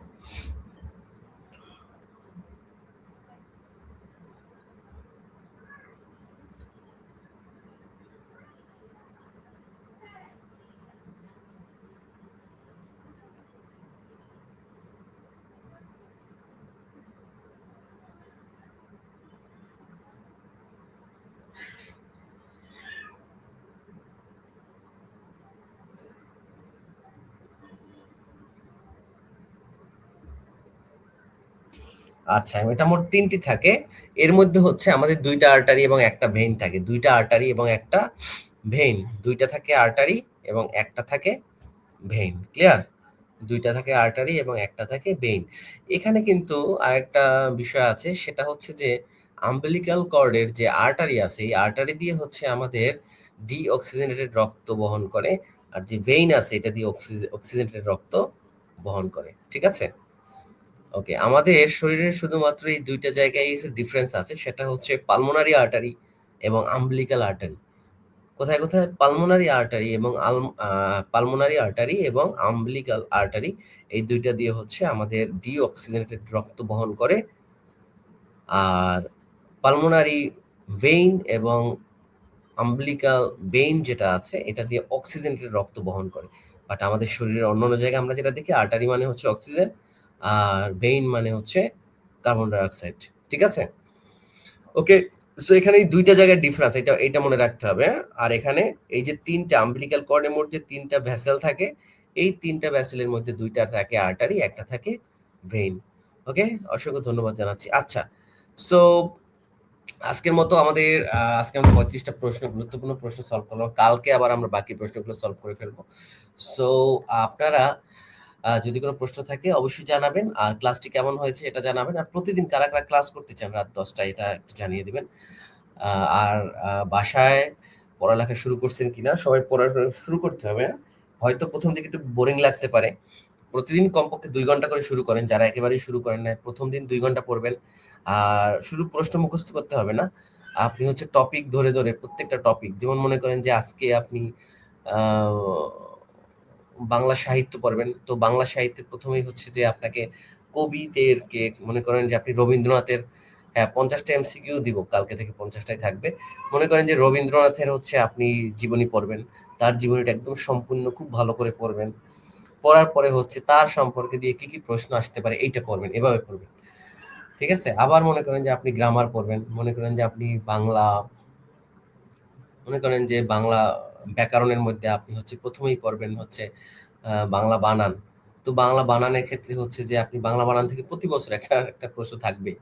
আচ্ছা, এটা মোট 3টি থাকে। এর মধ্যে হচ্ছে আমাদের 2টা আর্টারি এবং একটা ভেইন থাকে, 2টা আর্টারি এবং একটা ভেইন, 2টা থাকে আর্টারি এবং একটা থাকে ভেইন। ক্লিয়ার? ২ টা থাকে আর্টারি এবং একটা থাকে ভেইন। এখানে কিন্তু আরেকটা বিষয় আছে, সেটা হচ্ছে যে আম্বিলিক্যাল কর্ডের যে আর্টারি আছে, এই আর্টারি দিয়ে হচ্ছে আমাদের ডিঅক্সিজেনেটেড রক্ত বহন করে। আর যে ভেইন আছে এটা দিয়ে অক্সিজেনেটেড রক্ত বহন করে। ঠিক আছে? ওকে, আমাদের শরীরের শুধুমাত্র এই ২ টা জায়গায় ডিফারেন্স আছে, সেটা হচ্ছে পালমোনারি আর্টারি এবং আম্বিলিক্যাল আর্টারি। কোথায়, কোথায়? পালমোনারি আর্টারি এবং আম্বিলিক্যাল আর্টারি, এই ২ টা দিয়ে হচ্ছে আমাদের ডিঅক্সিজেনেটেড রক্ত বহন করে। আর পালমোনারি ভেইন এবং আম্বিলিক্যাল ভেইন যেটা আছে এটা দিয়ে অক্সিজেনেটেড রক্ত বহন করে। বাট আমাদের শরীরের অন্যান্য জায়গায় আমরা যেটা দেখি, আর্টারি মানে হচ্ছে অক্সিজেন আর ভেইন মানে হচ্ছে কার্বন ডাই অক্সাইড। ঠিক আছে? ওকে, সো এখানে এই ২ টা জায়গার ডিফারেন্স, এটা মনে রাখতে হবে, হ্যাঁ? আর এখানে এই যে ৩ টা আম্বিলিক্যাল কর্ডের মোট যে ৩ টা ভেসেল থাকে, এই ৩ টা ভেসেলের মধ্যে ২ টা থাকে আর্টারি, একটা থাকে ভেইন। ওকে? অসংখ্য ধন্যবাদ জানাচ্ছি। আচ্ছা, সো আজকে আমরা ৩৫ টা প্রশ্ন, গুরুত্বপূর্ণ প্রশ্ন সলভ করলাম। কালকে আবার আমরা বাকি প্রশ্নগুলো সলভ করে ফেলবো। সো আপনারা যদি কোনো প্রশ্ন থাকে অবশ্যই জানাবেন। আর ক্লাসটি কেমন হয়েছে এটা জানাবেন। আর প্রতিদিন কারা, কারা ক্লাস করতে চান রাত ১০ টায় এটা একটু জানিয়ে দিবেন। আর বাসায় পড়ালেখা শুরু করছেন কিনা? সবাই পড়াশোনা শুরু করতে হবে, হ্যাঁ? হয়তো ১ম দিকে একটু বোরিং লাগতে পারে। প্রতিদিন কমপক্ষে ২ ঘন্টা করে শুরু করেন। যারা একেবারেই শুরু করেন নাই, ১ম দিন ২ ঘন্টা পড়বেন। আর শুধু প্রশ্ন মুখস্থ করতে হবে না। আপনি হচ্ছে টপিক ধরে, ধরে প্রত্যেকটা টপিক, যেমন মনে করেন যে আজকে আপনি আ বাংলা সাহিত্য পড়বেন। তো বাংলা সাহিত্যের ১ম এই হচ্ছে যে আপনাকে কবিদেরকে, মনে করেন যে আপনি রবীন্দ্রনাথের, হ্যাঁ, ৫০ টা এমসিকিউ দিব। কালকে থেকে ৫০ টাই থাকবে। মনে করেন যে রবীন্দ্রনাথের হচ্ছে আপনি জীবনী পড়বেন। তার জীবনীটা একদম সম্পূর্ণ খুব ভালো করে পড়বেন। পড়ার পরে হচ্ছে তার সম্পর্কে দিয়ে কি, কি প্রশ্ন আসতে পারে এইটা পড়বেন। এভাবে পড়বেন। ঠিক আছে? আবার মনে করেন যে আপনি গ্রামার পড়বেন। মনে করেন যে আপনি বাংলা ব্যাকরণের মধ্যে আপনি হচ্ছে ১ম এই পড়বেন হচ্ছে বাংলা বানান। তো বাংলা বানানের ক্ষেত্রে হচ্ছে যে আপনি বাংলা বানান থেকে প্রতি বছর একটা, একটা প্রশ্ন থাকবেই।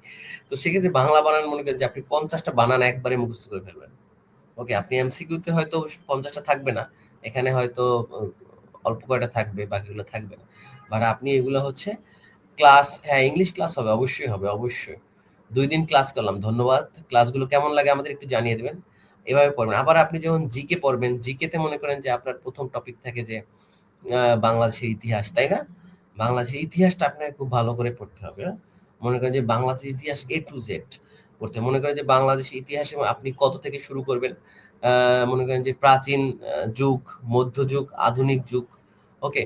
তো সেক্ষেত্রে বাংলা বানান মনে করেন যে আপনি ৫০ টা বানান একবারে মুখস্থ করে ফেলবেন। ওকে, আপনি এমসিকিউতে হয়তো ৫০ টা থাকবে না। এখানে হয়তো অ অল্প কয়টা থাকবে, বাকিগুলো থাকবে না। বাট আপনি এগুলো হচ্ছে ক্লাস, হ্যাঁ, ইংলিশ ক্লাস হবে, অবশ্যই হবে, অবশ্যই। ২ দিন ক্লাস করলাম। ধন্যবাদ। ক্লাসগুলো কেমন লাগে আমাদের একটু জানিয়ে দিবেন। এভাবে পড়বেন। আবার আপনি যখন জিকে পড়বেন, জিকে তে মনে করেন যে আপনার ১ম টপিক থাকে যে বাংলাদেশের ইতিহাস, তাই না? বাংলাদেশের ইতিহাসটা আপনাকে খুব ভালো করে পড়তে হবে, হ্যাঁ? মনে করেন যে বাংলাদেশের ইতিহাস A to Z পড়তে হবে। মনে করেন যে বাংলাদেশের ইতিহাসে আপনি কত থেকে শুরু করবেন? আ মনে করেন যে প্রাচীন যুগ, মধ্যযুগ, আধুনিক যুগ। ওকে?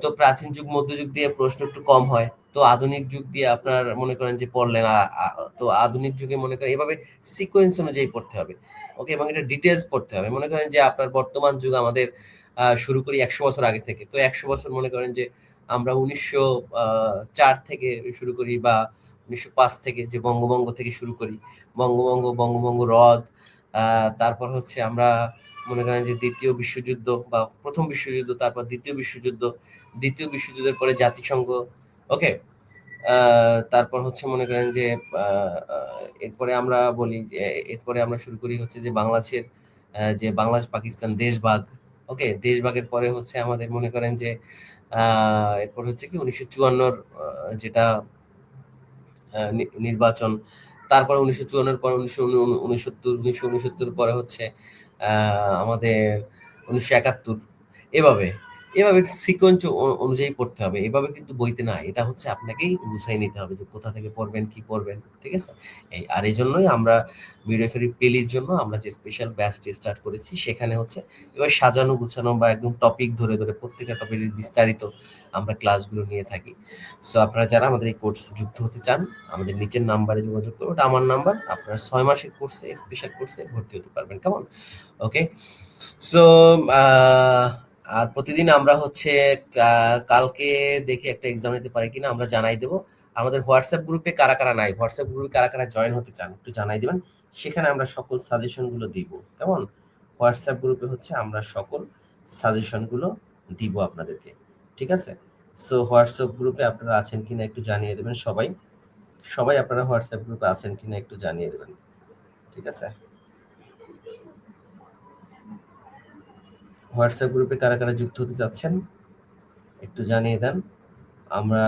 তো প্রাচীন যুগ, মধ্যযুগ দিয়ে প্রশ্ন একটু কম হয়। তো আধুনিক যুগ দিয়ে আপনার মনে করেন যে পড়লেন, আ আ তো আধুনিক যুগে মনে করেন এভাবে সিকোয়েন্স অনুযায়ী পড়তে হবে। ওকে? এবং এটা ডিটেইলস পড়তে হবে। মনে করেন যে আপনার বর্তমান যুগ আমাদের শুরু করি ১০০ বছর আগে থেকে। তো ১০০ বছর মনে করেন যে আমরা ১৯০৪ থেকে শুরু করি বা ১৯০৫ থেকে, যে বঙ্গভঙ্গ থেকে শুরু করি। বঙ্গভঙ্গ হ্রদ, আ তারপর হচ্ছে আমরা মনে করেন যে ২য় বিশ্বযুদ্ধ বা ১ম বিশ্বযুদ্ধ, তারপর ২য় বিশ্বযুদ্ধ, ২য় বিশ্বযুদ্ধের পরে জাতিসংঘ। ওকে? আ তারপর হচ্ছে মনে করেন যে আ আ এরপরে আমরা বলি যে এরপরে আমরা শুরু করি হচ্ছে যে বাংলাদেশের যে বাংলাদেশ-পাকিস্তান দেশভাগ। ওকে? দেশভাগের পরে হচ্ছে আমাদের মনে করেন যে আ এরপর হচ্ছে কি ১৯৫৪ র যেটা নির্বাচন। তারপরে ১৯৫৪ এর পর ১৯৬৯ পরে হচ্ছে আ আমাদের ১৯৭১। এভাবে, এভাবে সিকোয়েন্স অনুযায়ী পড়তে হবে। এভাবে কিন্তু বইতে না। এটা হচ্ছে আপনাকেই গুছায় নিতে হবে যে কোথা থেকে পড়বেন, কি পড়বেন। ঠিক আছে? আর এজন্যই আমরা মিডওয়াইফারি পেলির জন্য আমরা যে স্পেশাল ব্যাচটি স্টার্ট করেছি, সেখানে হচ্ছে এবার সাজানো গুছানো বা একদম টপিক ধরে, ধরে প্রত্যেকটা টপিকের বিস্তারিত আমরা ক্লাসগুলো নিয়ে থাকি। সো আপনারা যারা আমাদের এই কোর্সে যুক্ত হতে চান, আমাদের নিচের নাম্বারে যোগাযোগ করুন। ওটা আমার নাম্বার। আপনারা ৬ মাসের কোর্সে, স্পেশাল কোর্সে ভর্তি হতে পারবেন। কেমন? ওকে? সো আ আর প্রতিদিন আমরা হচ্ছে কালকে দেখি একটা এক্সাম নিতে পারি কিনা আমরা জানাই দেব। আমাদের হোয়াটসঅ্যাপ গ্রুপে কারা, কারা নাই, হোয়াটসঅ্যাপ গ্রুপে কারা, কারা জয়েন হতে চান একটু জানাই দিবেন। সেখানে আমরা সকল সাজেশন গুলো দিব। কেমন? হোয়াটসঅ্যাপ গ্রুপে হচ্ছে আমরা সকল সাজেশন গুলো দিব আপনাদেরকে। ঠিক আছে? সো হোয়াটসঅ্যাপ গ্রুপে আপনারা আছেন কিনা একটু জানিয়ে দেবেন সবাই। সবাই আপনারা হোয়াটসঅ্যাপ গ্রুপে আছেন কিনা একটু জানিয়ে দেবেন। ঠিক আছে? হোয়াটসঅ্যাপ গ্রুপে কারা, কারা যুক্ত হতে চাচ্ছেন? একটু জানিয়ে দেন। আমরা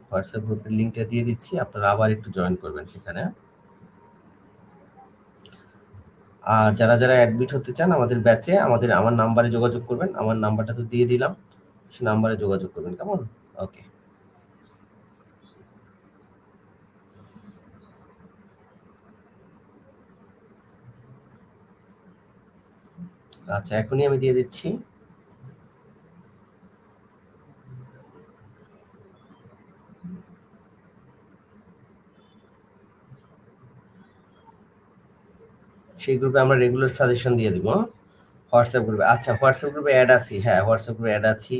হোয়াটসঅ্যাপ গ্রুপের লিঙ্কটা দিয়ে দিচ্ছি, আপনারা আবার একটু জয়েন করবেন সেখানে। আর যারা যারা অ্যাডমিট হতে চান আমাদের ব্যাচে, আমার নাম্বারে যোগাযোগ করবেন। আমার নাম্বারটা তো দিয়ে দিলাম, সে নাম্বারে যোগাযোগ করবেন। কেমন? ওকে। আচ্ছা, এখনই আমি দিয়ে দিচ্ছি। সেই গ্রুপে আমরা রেগুলার সাজেশন দিয়ে দিব। হোয়াটসঅ্যাপ গ্রুপে, আচ্ছা হোয়াটসঅ্যাপ গ্রুপে অ্যাড আছি, হ্যাঁ হোয়াটসঅ্যাপ গ্রুপে অ্যাড আছি।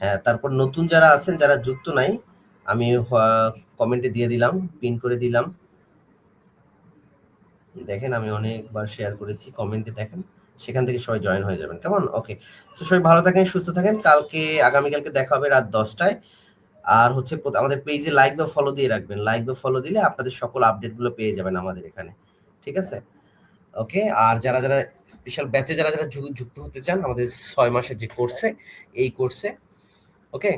হ্যাঁ, তারপর নতুন যারা আছেন, যারা যুক্ত নাই, আমি কমেন্টে দিয়ে দিলাম, পিন করে দিলাম। দেখেন আমি অনেকবার শেয়ার করেছি, কমেন্টে দেখেন, সেখান থেকে সবাই জয়েন হয়ে যাবেন। কেমন? ওকে। তো সবাই ভালো থাকেন, সুস্থ থাকেন। আগামীকালকে দেখা হবে রাত 10টায়। আর হচ্ছে আমাদের পেজে লাইক বা ফলো দিয়ে রাখবেন। লাইক বা ফলো দিলে আপনাদের সকল আপডেটগুলো পেয়ে যাবেন আমাদের এখানে। ঠিক আছে? ওকে। আর যারা যারা স্পেশাল ব্যাচে যারা যারা যুক্ত হতে চান আমাদের 6 মাসের যে কোর্সে, এই কোর্সে, ওকে,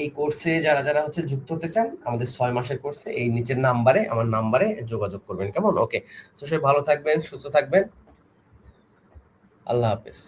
এই কোর্সে যারা যারা হচ্ছে যুক্ত হতে চান আমাদের 6 মাসের কোর্সে, এই নিচের নাম্বারে, আমার নাম্বারে যোগাযোগ করবেন। কেমন? ওকে। তো সবাই ভালো থাকবেন, সুস্থ থাকবেন। আল্লাহ হাফেজ।